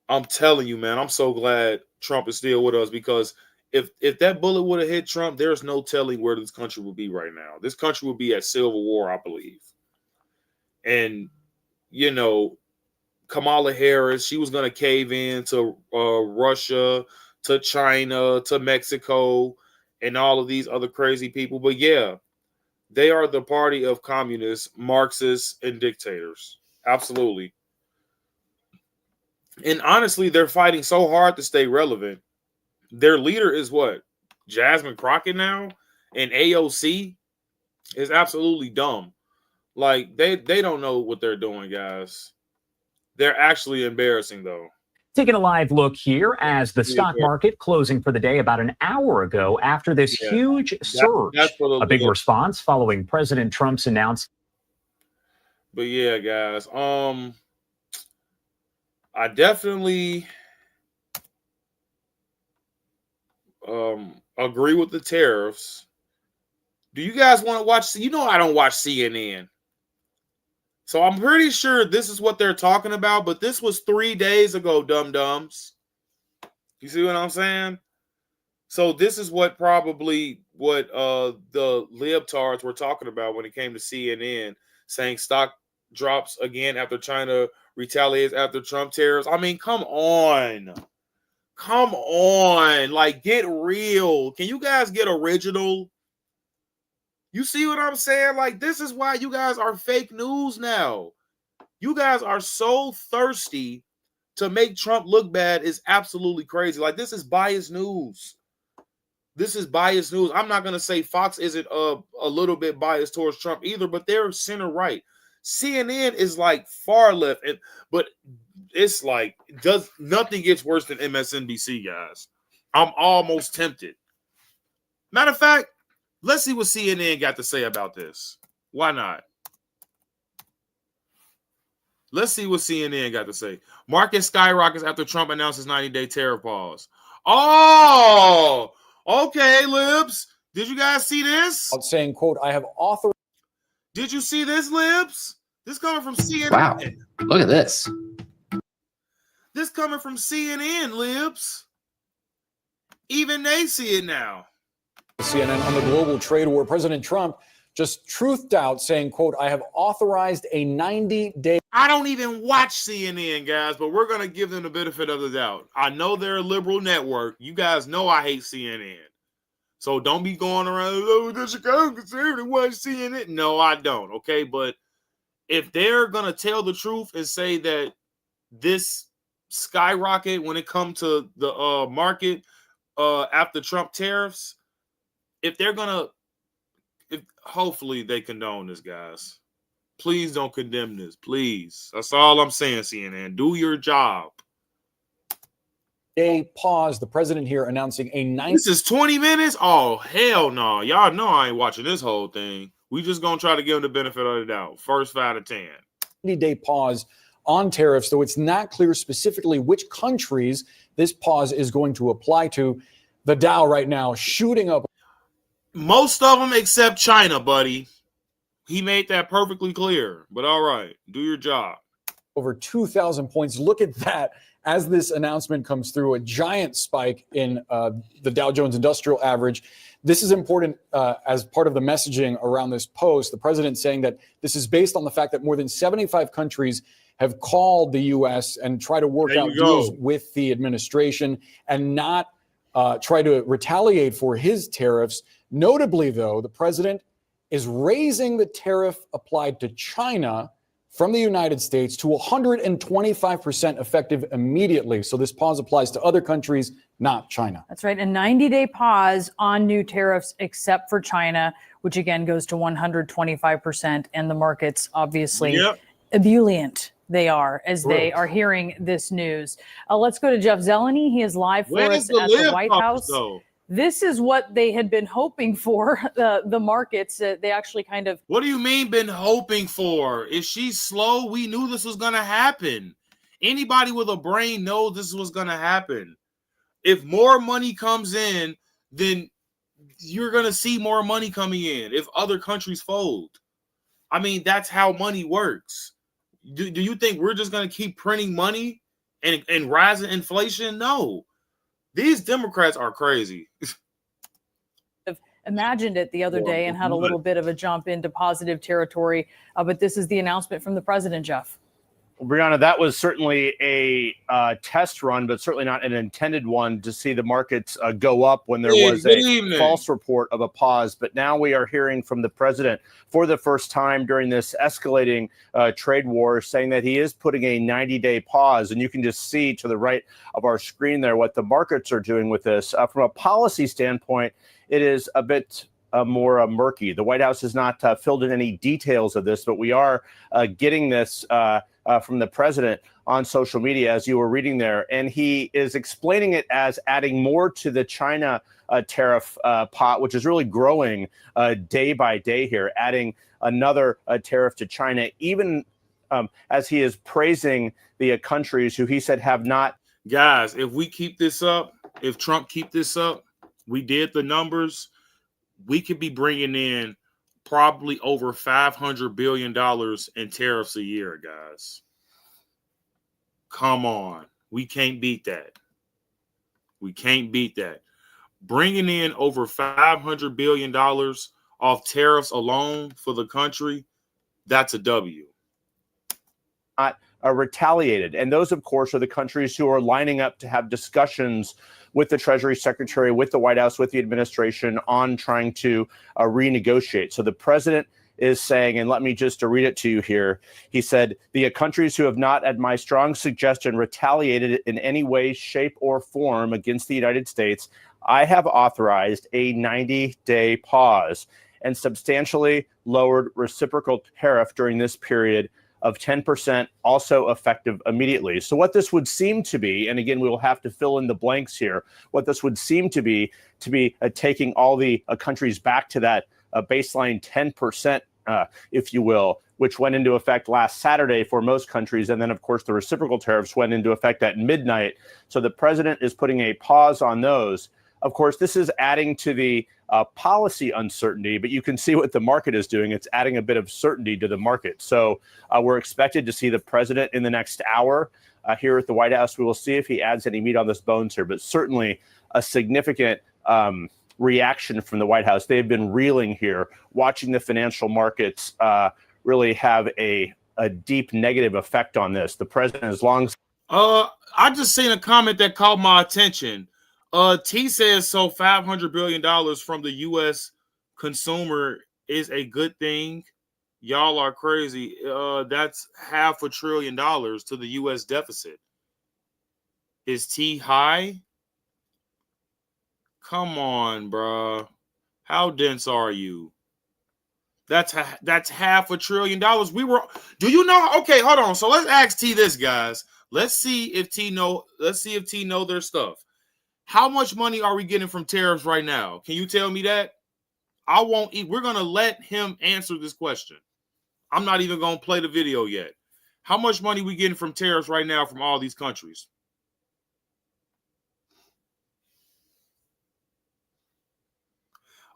I'm telling you, man, I'm so glad Trump is still with us because if that bullet would have hit Trump, there's no telling where this country would be right now. This country would be at civil war, I believe. And, Kamala Harris, she was going to cave in to Russia, to China, to Mexico, and all of these other crazy people. But they are the party of communists, Marxists, and dictators. Absolutely. And honestly, they're fighting so hard to stay relevant. Their leader is what? Jasmine Crockett now? And AOC is absolutely dumb. Like, they don't know what they're doing, guys. They're actually embarrassing, though. Taking a live look here as the stock market closing for the day about an hour ago after this huge surge. A big response following President Trump's announcement. But yeah, guys, I definitely agree with the tariffs. Do you guys want to watch? I don't watch CNN. So I'm pretty sure this is what they're talking about, but this was 3 days ago, dum-dums. You see what I'm saying? So this is what the libtards were talking about when it came to CNN, saying stock drops again after China retaliates after Trump tariffs. I mean, come on. Come on. Like, get real. Can you guys get original? You see what I'm saying? Like, this is why you guys are fake news now. You guys are so thirsty to make Trump look bad is absolutely crazy. Like, this is biased news. This is biased news. I'm not going to say Fox isn't a little bit biased towards Trump either, but they're center right. CNN is like far left, but it's like nothing gets worse than MSNBC, guys. I'm almost tempted. Matter of fact, let's see what CNN got to say about this. Why not? Let's see what CNN got to say. Market skyrockets after Trump announces 90-day tariff pause. Oh, okay, Libs. Did you guys see this? Saying, quote, I have authorized. Did you see this, Libs? This coming from CNN. Wow, look at this. This coming from CNN, Libs. Even they see it now. CNN on the global trade war. President Trump just truthed out saying, quote, I have authorized a 90-day. I don't even watch CNN, guys, but we're going to give them the benefit of the doubt. I know they're a liberal network. You guys know I hate CNN. So don't be going around, oh, the Chicago Conservative watch CNN. No, I don't, okay? But if they're going to tell the truth and say that this skyrocket when it comes to the market after Trump tariffs, if they're going to, hopefully they condone this, guys. Please don't condemn this. Please. That's all I'm saying, CNN. Do your job. Day pause. The president here announcing a 90. This is 20 minutes? Oh, hell no. Y'all know I ain't watching this whole thing. We just going to try to give them the benefit of the doubt. First 5 to 10. 90-day pause on tariffs, though it's not clear specifically which countries this pause is going to apply to. The Dow right now shooting up. Most of them except China, buddy. He made that perfectly clear. But all right, do your job. Over 2,000 points. Look at that. As this announcement comes through, a giant spike in the Dow Jones Industrial Average. This is important as part of the messaging around this post. The president saying that this is based on the fact that more than 75 countries have called the U.S. and try to work out deals with the administration and not try to retaliate for his tariffs. Notably, though, the president is raising the tariff applied to China from the United States to 125% effective immediately. So this pause applies to other countries, not China. That's right. A 90-day pause on new tariffs except for China, which again goes to 125%. And the markets obviously ebullient they are as they are hearing this news. Let's go to Jeff Zeleny. He is live for us at the White House. This is what they had been hoping for, the markets. They actually kind of... What do you mean been hoping for? If she's slow, we knew this was going to happen. Anybody with a brain knows this was going to happen. If more money comes in, then you're going to see more money coming in if other countries fold. I mean, that's how money works. Do you think we're just going to keep printing money and rising inflation? No. These Democrats are crazy. Imagined it the other day and had a little bit of a jump into positive territory. But this is the announcement from the president, Jeff. Well, Brianna, that was certainly a test run, but certainly not an intended one to see the markets go up when there was a false report of a pause. But now we are hearing from the president for the first time during this escalating trade war, saying that he is putting a 90-day pause. And you can just see to the right of our screen there what the markets are doing with this. From a policy standpoint, it is a bit more murky. The White House has not filled in any details of this, but we are getting this from the president on social media, as you were reading there. And he is explaining it as adding more to the China tariff pot, which is really growing day by day here, adding another tariff to China, even as he is praising the countries who he said have not. Guys, if we keep this up, if Trump keep this up, we did the numbers, we could be bringing in probably over $500 billion in tariffs a year, guys. Come on. We can't beat that. We can't beat that. Bringing in over $500 billion off tariffs alone for the country, that's a W. Not retaliated. And those, of course, are the countries who are lining up to have discussions with the Treasury Secretary, with the White House, with the administration on trying to renegotiate. So the president is saying, and let me just read it to you here. He said, the countries who have not, at my strong suggestion, retaliated in any way, shape, or form against the United States, I have authorized a 90-day pause and substantially lowered reciprocal tariff during this period of 10% also effective immediately. So what this would seem to be, and again, we will have to fill in the blanks here, what this would seem to be taking all the countries back to that baseline 10%, if you will, which went into effect last Saturday for most countries. And then, of course, the reciprocal tariffs went into effect at midnight. So the president is putting a pause on those. Of course, this is adding to the policy uncertainty, but you can see what the market is doing. It's adding a bit of certainty to the market. So we're expected to see the president in the next hour here at the White House. We will see if he adds any meat on this bones here, but certainly a significant reaction from the White House. They've been reeling here, watching the financial markets really have a deep negative effect on this. The president, as long as I just seen a comment that caught my attention. T says so $500 billion from the U.S. consumer is a good thing. Y'all are crazy. That's $500 billion to the U.S. deficit. Is T high? Come on, bro. How dense are you? That's $500 billion. Do you know? Okay, hold on. So let's ask T this, guys. Let's see if T know their stuff. How much money are we getting from tariffs right now? Can you tell me that? I won't eat. We're gonna let him answer this question. I'm not even gonna play the video yet. How much money we getting from tariffs right now from all these countries?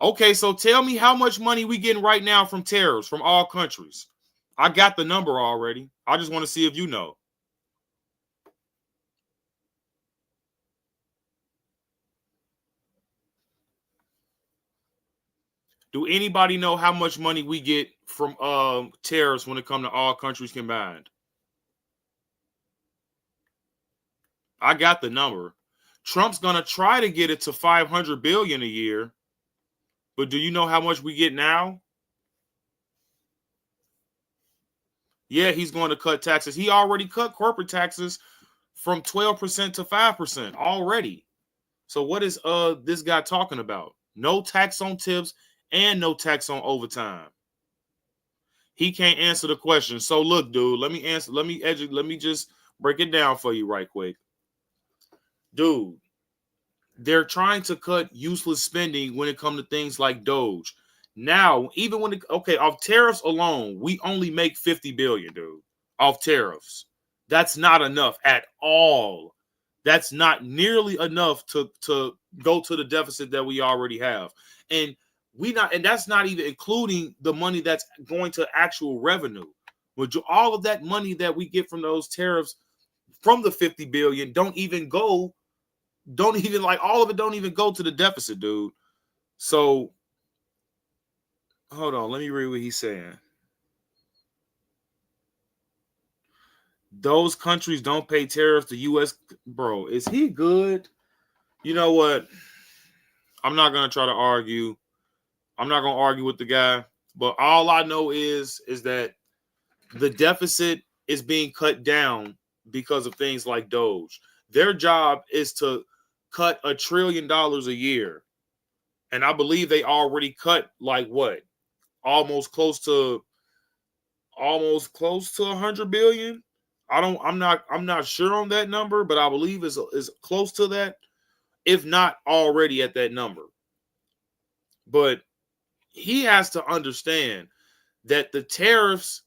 Okay, so tell me how much money we getting right now from tariffs from all countries. I got the number already. I just want to see if you know. Do anybody know how much money we get from tariffs when it comes to all countries combined? I got the number. Trump's gonna try to get it to $500 billion a year. But do you know how much we get now? Yeah, he's going to cut taxes. He already cut corporate taxes from 12% to 5% already. So what is this guy talking about? No tax on tips and no tax on overtime. He can't answer the question. So look, dude, let me answer. Let me just break it down for you right quick. Dude, they're trying to cut useless spending when it comes to things like Doge. Now, even when off tariffs alone, we only make $50 billion, dude, off tariffs. That's not enough at all. That's not nearly enough to go to the deficit that we already have. And that's not even including the money that's going to actual revenue. All of that money that we get from those tariffs from the $50 billion all of it don't even go to the deficit, dude. So hold on, let me read what he's saying. Those countries don't pay tariffs to U.S. Bro, is he good? You know what? I'm not going to try to argue. I'm not going to argue with the guy. But all I know is that the deficit is being cut down because of things like Doge. Their job is to cut $1 trillion a year. And I believe they already cut like what? Almost close to 100 billion. I'm not sure on that number, but I believe is close to that, if not already at that number. But he has to understand that the tariffs,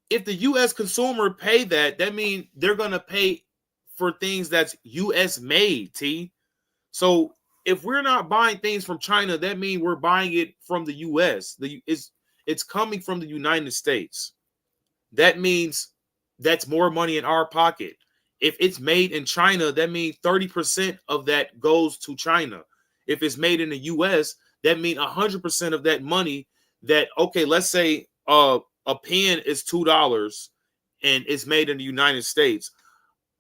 if the U.S. consumer pay that means they're going to pay for things that's U.S. made, T. So if we're not buying things from China, that means we're buying it from the U.S. It's coming from the United States. That means that's more money in our pocket. If it's made in China, that means 30% of that goes to China. If it's made in the U.S., that means 100% of that money let's say a pen is $2 and it's made in the United States.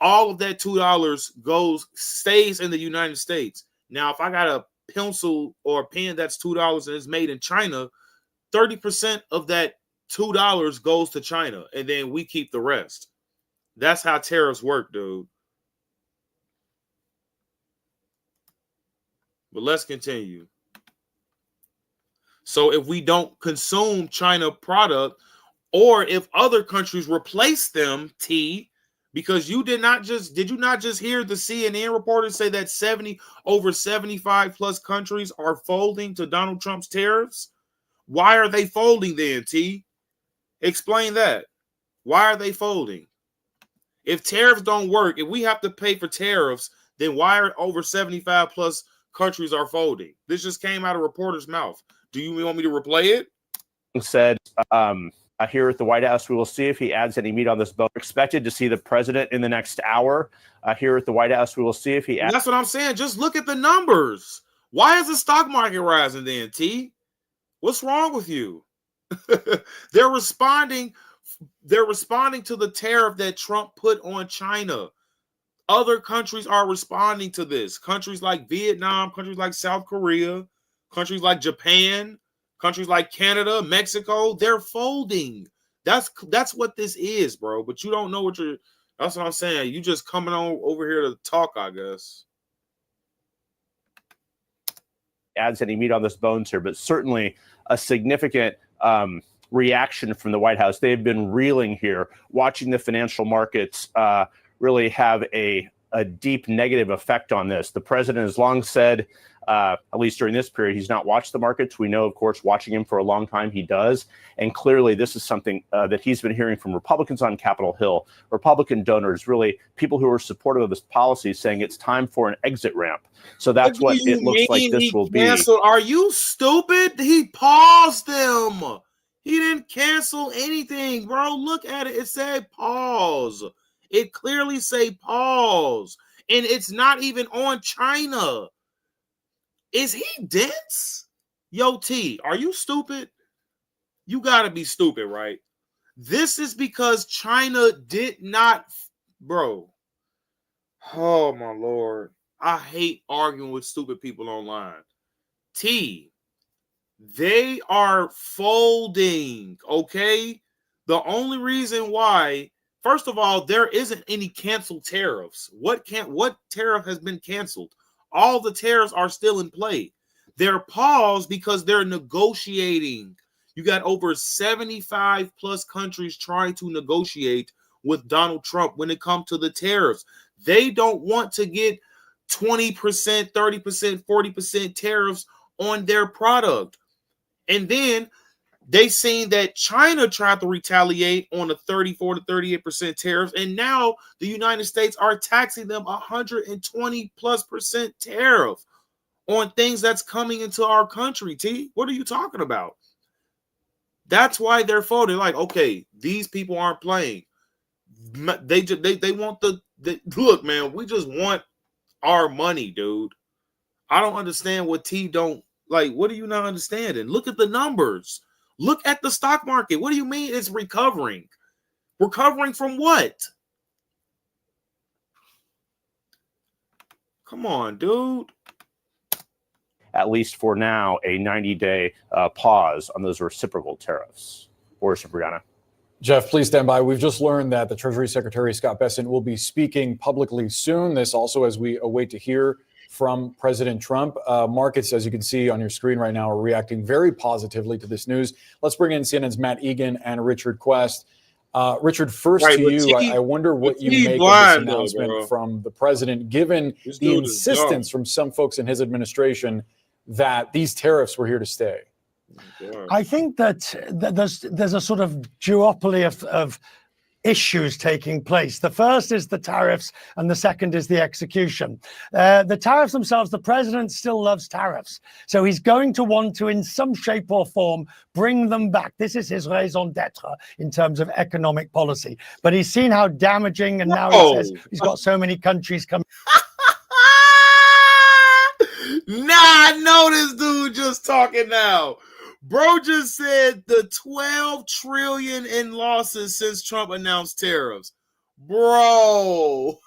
All of that $2 stays in the United States. Now, if I got a pencil or a pen that's $2 and it's made in China, 30% of that $2 goes to China, and then we keep the rest. That's how tariffs work, dude. But let's continue. So if we don't consume China product, or if other countries replace them, because you did you not just hear the CNN reporters say that over 75 plus countries are folding to Donald Trump's tariffs? Why are they folding then, T? Explain that. Why are they folding? If tariffs don't work, if we have to pay for tariffs, then why are over 75 plus countries are folding? This just came out of reporter's mouth. Do you want me to replay it? Said here at the White House, we will see if he adds any meat on this bone. Expected to see the president in the next hour. Here at the White House, we will see if he adds. That's what I'm saying. Just look at the numbers. Why is the stock market rising then, T? What's wrong with you? They're responding to the tariff that Trump put on China. Other countries are responding to this. Countries like Vietnam, countries like South Korea, countries like Japan, countries like Canada, Mexico, they're folding. That's what this is, bro. But you don't know that's what I'm saying. You just coming on over here to talk, I guess. Adds any meat on this bones here, but certainly a significant reaction from the White House. They've been reeling here, watching the financial markets really have a deep negative effect on this. The president has long said, at least during this period, he's not watched the markets. We know, of course, watching him for a long time, he does. And clearly, this is something that he's been hearing from Republicans on Capitol Hill, Republican donors, really people who are supportive of this policy, saying it's time for an exit ramp. So that's what it looks like this will be. Are you stupid? He paused them. He didn't cancel anything, bro. Look at it. It said pause. It clearly say pause. And it's not even on China. Is he dense? Yo, T, are you stupid? You got to be stupid, right? This is because China did not, bro. Oh, my Lord. I hate arguing with stupid people online. T, they are folding, okay? The only reason why, first of all, there isn't any canceled tariffs. What tariff has been canceled? All the tariffs are still in play. They're paused because they're negotiating. You got over 75 plus countries trying to negotiate with Donald Trump when it comes to the tariffs. They don't want to get 20%, 30%, 40% tariffs on their product. And then they seen that China tried to retaliate on a 34 to 38% tariffs, and now the United States are taxing them 120+% tariff on things that's coming into our country. T, what are you talking about? That's why they're folding. Like, okay, these people aren't playing. They want look, man. We just want our money, dude. I don't understand what T don't like. What are you not understanding? Look at the numbers. Look at the stock market. What do you mean it's recovering? Recovering from what? Come on, dude. At least for now, a 90-day pause on those reciprocal tariffs. Or Brianna. Jeff, please stand by. We've just learned that the Treasury Secretary Scott Bessent will be speaking publicly soon. This also as we await to hear from President Trump. Markets, as you can see on your screen right now, are reacting very positively to this news. Let's bring in CNN's Matt Egan and Richard Quest. Richard, first to you, I wonder what you make of this announcement from the president, given the insistence from some folks in his administration that these tariffs were here to stay. I think that there's a sort of duopoly of issues taking place. The first is the tariffs and the second is the execution. The tariffs themselves, the president still loves tariffs. So he's going to want to, in some shape or form, bring them back. This is his raison d'etre in terms of economic policy. But he's seen how damaging, and now he says he's got so many countries coming. Nah, I know this dude just talking now. Bro just said the 12 trillion in losses since Trump announced tariffs. Bro.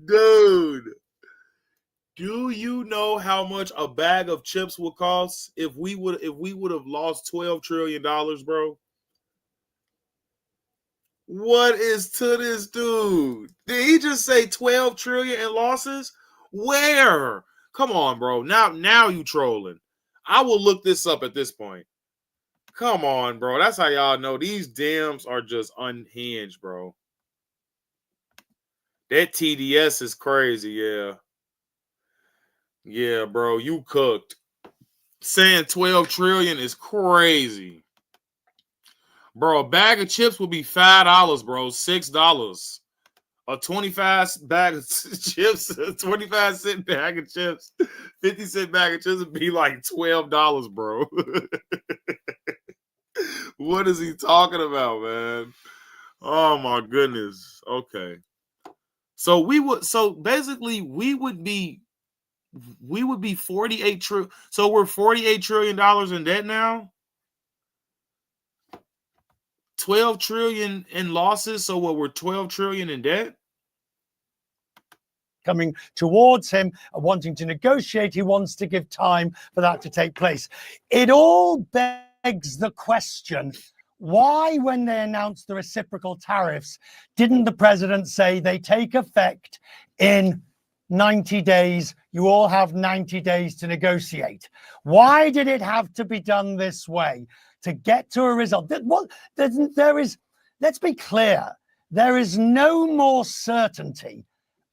Dude. Do you know how much a bag of chips would cost if we would have lost $12 trillion, bro? What is to this dude? Did he just say 12 trillion in losses? Where? Come on, bro. Now you trolling. I will look this up at this point. Come on, bro. That's how y'all know these Dems are just unhinged, bro. That TDS is crazy, yeah. Yeah, bro, you cooked. Saying 12 trillion is crazy. Bro, a bag of chips will be $5, bro. $6. A 25 bag of chips, a 25 cent bag of chips, 50-cent bag of chips would be like $12, bro. What is he talking about, man? Oh my goodness. Okay. So basically we would be 48 trillion. So we're $48 trillion in debt now. 12 trillion in losses. So we're 12 trillion in debt. Coming towards him, wanting to negotiate. He wants to give time for that to take place. It all begs the question, why, when they announced the reciprocal tariffs, didn't the president say they take effect in 90 days? You all have 90 days to negotiate. Why did it have to be done this way to get to a result? Let's be clear, there is no more certainty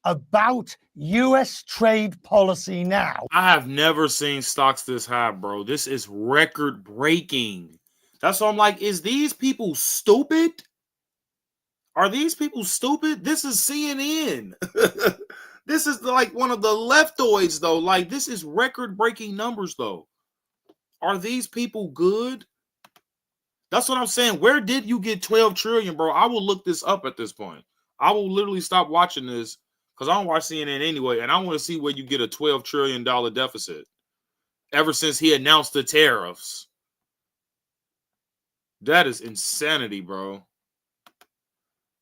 about U.S. trade policy now. I have never seen stocks this high, bro. This is record breaking. That's why I'm like, is these people stupid? Are these people stupid? This is CNN. This is like one of the leftoids, though. Like, this is record breaking numbers, though. Are these people good? That's what I'm saying. Where did you get 12 trillion, bro? I will look this up at this point. I will literally stop watching this because I don't watch CNN anyway, and I want to see where you get a $12 trillion deficit ever since he announced the tariffs. That is insanity, bro.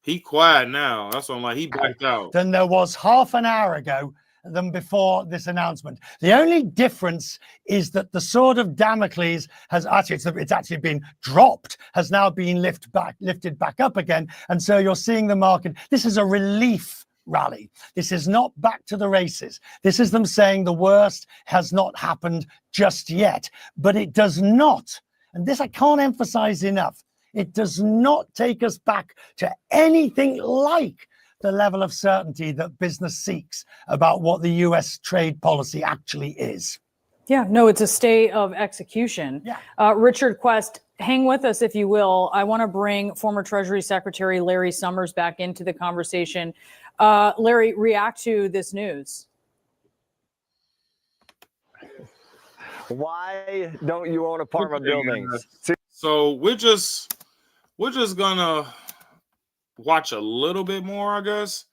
He quiet now. That's what I'm like. He backed out. Than there was half an hour ago than before this announcement. The only difference is that the sword of Damocles has it's actually been dropped, has now been lifted back up again. And so you're seeing the market. This is a relief rally. This is not back to the races. This is them saying the worst has not happened just yet. But it does not, and this I can't emphasize enough, it does not take us back to anything like the level of certainty that business seeks about what the U.S. trade policy actually is. Yeah, no, it's a stay of execution. Yeah. Richard Quest, hang with us, if you will. I want to bring former Treasury Secretary Larry Summers back into the conversation. Larry, react to this news. Why don't you own apartment buildings? So we're just gonna watch a little bit more, I guess.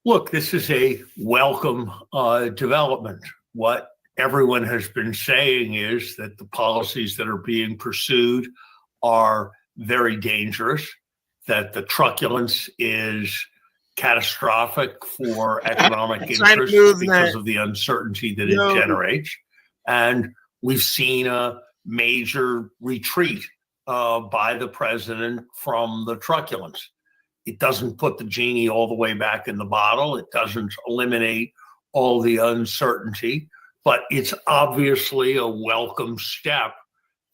Look, this is a welcome development. What everyone has been saying is that the policies that are being pursued are very dangerous, that the truculence is catastrophic for economic interests because of the uncertainty that it generates. And we've seen a major retreat by the president from the truculence. It doesn't put the genie all the way back in the bottle. It doesn't eliminate all the uncertainty, but it's obviously a welcome step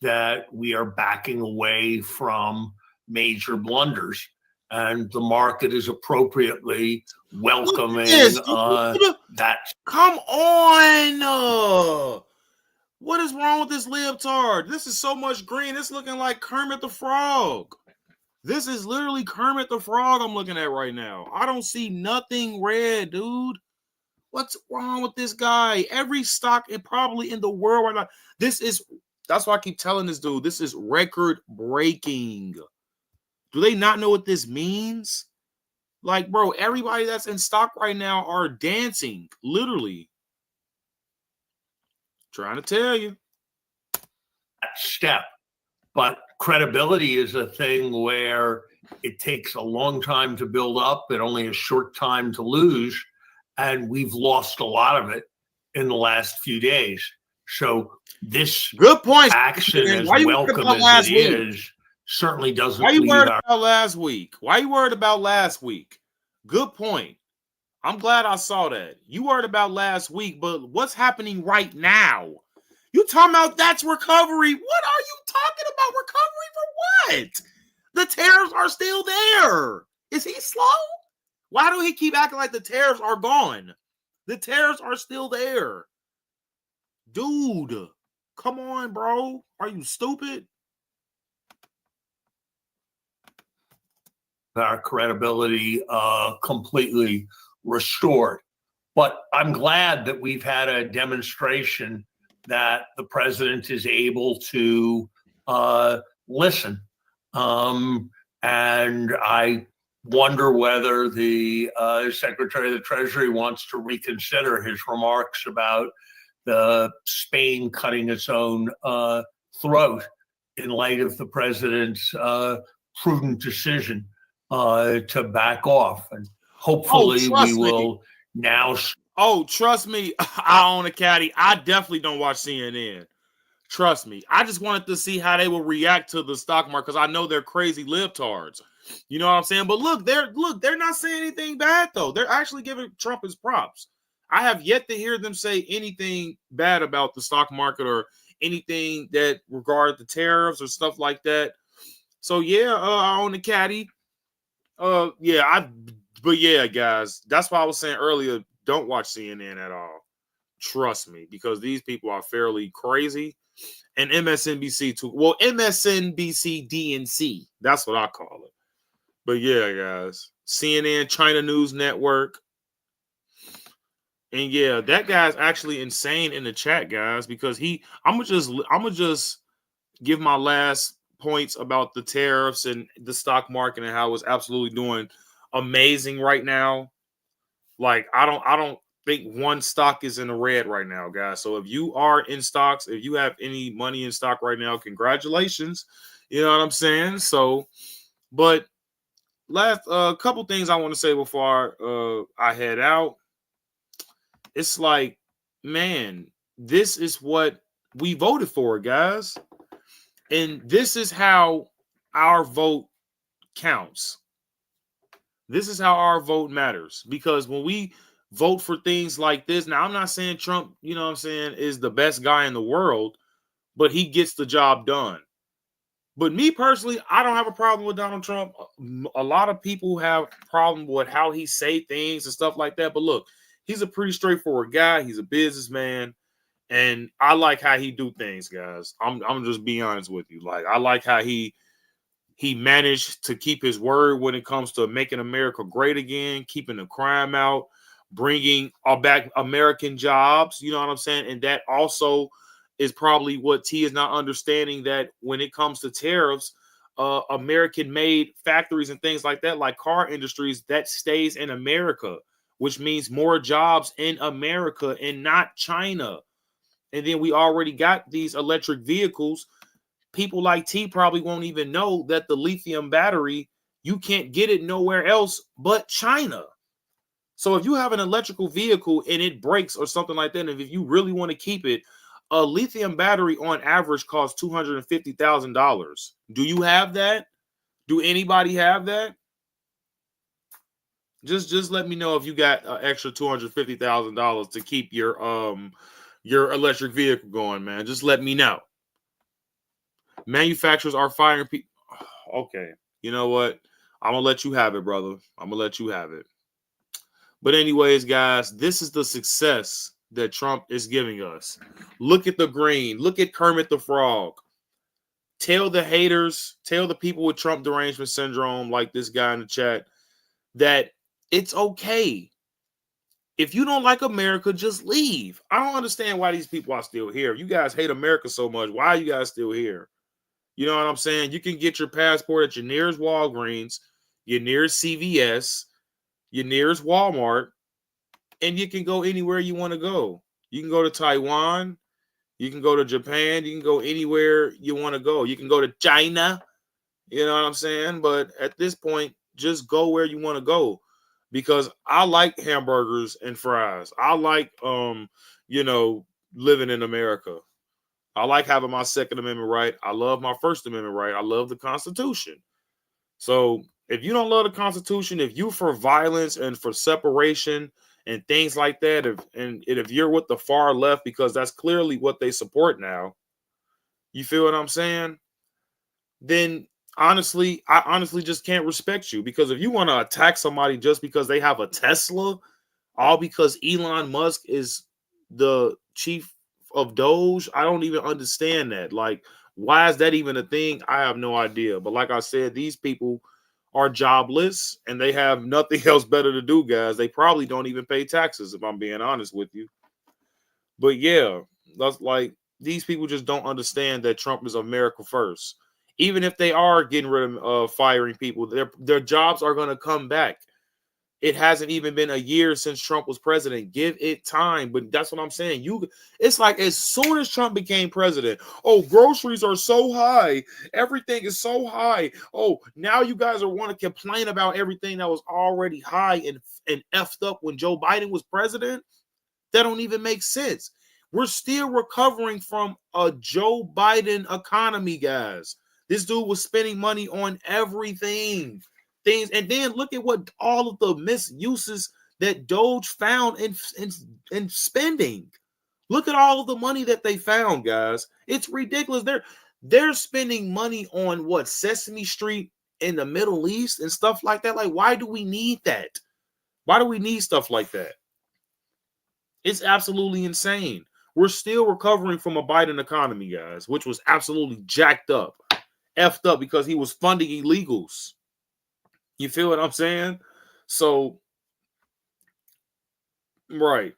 that we are backing away from major blunders, and the market is appropriately welcoming that. Come on! What is wrong with this leotard? This is so much green. It's looking like Kermit the Frog. This is literally Kermit the Frog I'm looking at right now. I don't see nothing red, dude. What's wrong with this guy? Every stock probably in the world right now. That's why I keep telling this dude, this is record breaking. Do they not know what this means? Like, bro, everybody that's in stock right now are dancing, literally. Trying to tell you. Step. But credibility is a thing where it takes a long time to build up and only a short time to lose. And we've lost a lot of it in the last few days. So this good point action, as welcome as it is, certainly doesn't. Why are you worried about last week? Why are you worried about last week? Good point. I'm glad I saw that. You heard about last week, but what's happening right now? You talking about that's recovery? What are you talking about? Recovery for what? The tariffs are still there. Is he slow? Why do he keep acting like the tariffs are gone? The tariffs are still there. Dude, come on, bro. Are you stupid? Our credibility completely restored. But I'm glad that we've had a demonstration that the president is able to listen. And I wonder whether the Secretary of the Treasury wants to reconsider his remarks about the Spain cutting its own throat in light of the president's prudent decision to back off. And hopefully we will now. Oh, trust me, I own a caddy. I definitely don't watch CNN. Trust me. I just wanted to see how they will react to the stock market because I know they're crazy libtards. You know what I'm saying? But look, they're not saying anything bad though. They're actually giving Trump his props. I have yet to hear them say anything bad about the stock market or anything that regard the tariffs or stuff like that. So yeah, I own the caddy. But yeah, guys, that's why I was saying earlier, don't watch CNN at all. Trust me, because these people are fairly crazy. And MSNBC too. Well, MSNBC DNC. That's what I call it. But yeah, guys. CNN, China News Network. And yeah, that guy's actually insane in the chat, guys, because I'm gonna just give my last points about the tariffs and the stock market and how it's absolutely doing amazing right now. Like I don't think one stock is in the red right now, guys. So if you are in stocks, if you have any money in stock right now, congratulations. You know what I'm saying? So, but last couple things I want to say before I head out. It's like, man, this is what we voted for, guys. And this is how our vote counts. This is how our vote matters. Because when we vote for things like this, now I'm not saying Trump, you know what I'm saying, is the best guy in the world, but he gets the job done. But me personally, I don't have a problem with Donald Trump. A lot of people have a problem with how he say things and stuff like that. But look, he's a pretty straightforward guy. He's a businessman. And I like how he do things, guys. I'm just being honest with you. Like, I like how he managed to keep his word when it comes to making America great again, keeping the crime out, bringing back American jobs. You know what I'm saying? And that also is probably what T is not understanding, that when it comes to tariffs, American-made factories and things like that, like car industries, that stays in America, which means more jobs in America and not China. And then we already got these electric vehicles. People like T probably won't even know that the lithium battery, you can't get it nowhere else but China. So if you have an electrical vehicle and it breaks or something like that, and if you really want to keep it, a lithium battery on average costs $250,000. Do you have that? Do anybody have that? Just let me know if you got an extra $250,000 to keep your electric vehicle going, man. Just let me know. Manufacturers are firing people. Okay, you know what? I'm gonna let you have it, brother. I'm gonna let you have it. But anyways, guys, this is the success that Trump is giving us. Look at the green. Look at Kermit the Frog. Tell the haters, tell the people with Trump derangement syndrome, like this guy in the chat, that it's okay. If you don't like America, just leave. I don't understand why these people are still here. You guys hate America so much. Why are you guys still here? You know what I'm saying? You can get your passport at your nearest Walgreens, your nearest CVS, your nearest Walmart, and you can go anywhere you want to go. You can go to Taiwan. You can go to Japan. You can go anywhere you want to go. You can go to China. You know what I'm saying? But at this point, just go where you want to go, because I like hamburgers and fries. I like, living in America. I like having my Second Amendment right. I love my First Amendment right. I love the Constitution. So If you don't love the Constitution, if you for violence and for separation and things like that, if you're with the far left, because that's clearly what they support now, you feel what I'm saying? Then honestly, I honestly just can't respect you, because if you want to attack somebody just because they have a Tesla, all because Elon Musk is the chief of Doge, I don't even understand that. Like, why is that even a thing? I have no idea. But like I said, these people are jobless and they have nothing else better to do, guys. They probably don't even pay taxes, if I'm being honest with you. But yeah, that's like, these people just don't understand that Trump is America first. Even if they are getting rid of firing people, their jobs are going to come back. It hasn't even been a year since Trump was president. Give it time. But that's what I'm saying. It's like, as soon as Trump became president, oh, groceries are so high. Everything is so high. Oh, now you guys are want to complain about everything that was already high and effed up when Joe Biden was president. That don't even make sense. We're still recovering from a Joe Biden economy, guys. This dude was spending money on everything. Things, and then look at what all of the misuses that Doge found in spending. Look at all of the money that they found, guys. It's ridiculous. They're spending money on what, Sesame Street in the Middle East and stuff like that. Like, why do we need that? Why do we need stuff like that? It's absolutely insane. We're still recovering from a Biden economy, guys, which was absolutely jacked up, effed up, because he was funding illegals. You feel what I'm saying? So, right.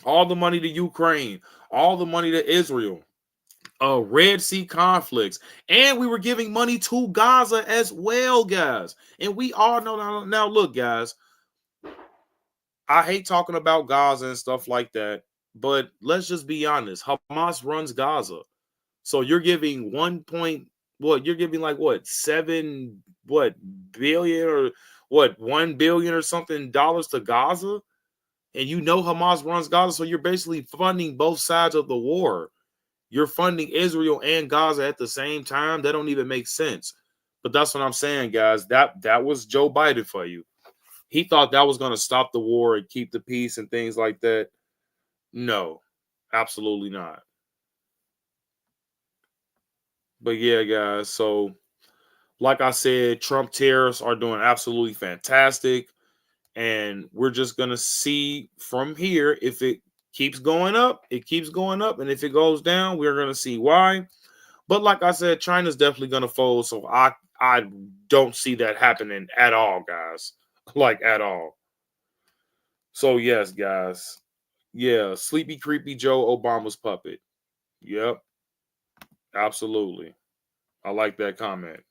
All the money to Ukraine, all the money to Israel, Red Sea conflicts, and we were giving money to Gaza as well, guys. And we all know now, look, guys, I hate talking about Gaza and stuff like that, but let's just be honest. Hamas runs Gaza. So you're giving you're giving like what, 7 billion or what, 1 billion or something dollars to Gaza? And you know Hamas runs Gaza, so you're basically funding both sides of the war. You're funding Israel and Gaza at the same time. That don't even make sense. But that's what I'm saying, guys. That was Joe Biden for you. He thought that was going to stop the war and keep the peace and things like that. No, absolutely not. But yeah, guys, so like I said, Trump tariffs are doing absolutely fantastic. And we're just going to see from here, if it keeps going up, it keeps going up. And if it goes down, we're going to see why. But like I said, China's definitely going to fold. So I don't see that happening at all, guys. Like, at all. So yes, guys. Yeah, Sleepy Creepy Joe Obama's puppet. Yep. Absolutely. I like that comment.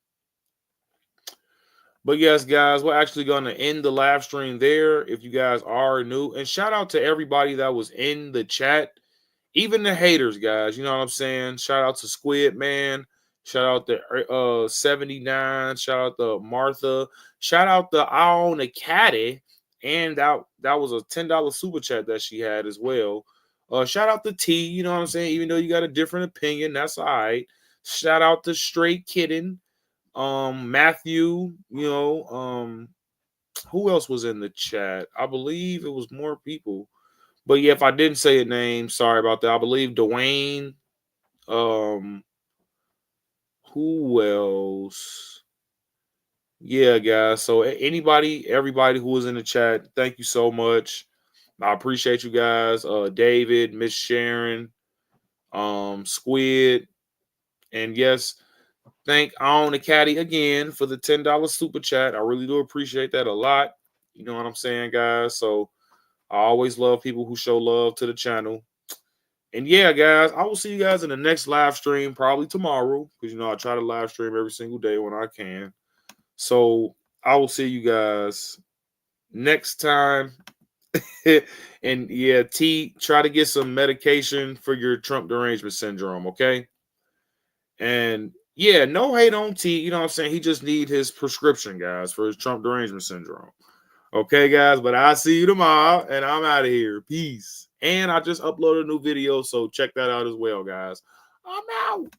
But yes, guys, we're actually going to end the live stream there if you guys are new. And shout out to everybody that was in the chat, even the haters, guys. You know what I'm saying? Shout out to Squid Man. Shout out to 79. Shout out to Martha. Shout out to I Own a Caddy. And that was a $10 super chat that she had as well. Shout out to T, you know what I'm saying? Even though you got a different opinion, that's all right. Shout out to Straight Kitten. Matthew, who else was in the chat? I believe it was more people. But yeah, if I didn't say a name, sorry about that. I believe Dwayne. Who else? Yeah, guys. So everybody who was in the chat, thank you so much. I appreciate you guys. David, Miss Sharon, Squid, and yes, thank I Own a Caddy again for the $10 super chat. I really do appreciate that a lot. You know what I'm saying, guys? So I always love people who show love to the channel. And yeah, guys, I will see you guys in the next live stream, probably tomorrow, because I try to live stream every single day when I can. So I will see you guys next time. And yeah, T, try to get some medication for your Trump derangement syndrome, okay? And yeah, no hate on T. You know what I'm saying? He just need his prescription, guys, for his Trump derangement syndrome. Okay, guys, but I'll see you tomorrow, and I'm out of here. Peace. And I just uploaded a new video, so check that out as well, guys. I'm out.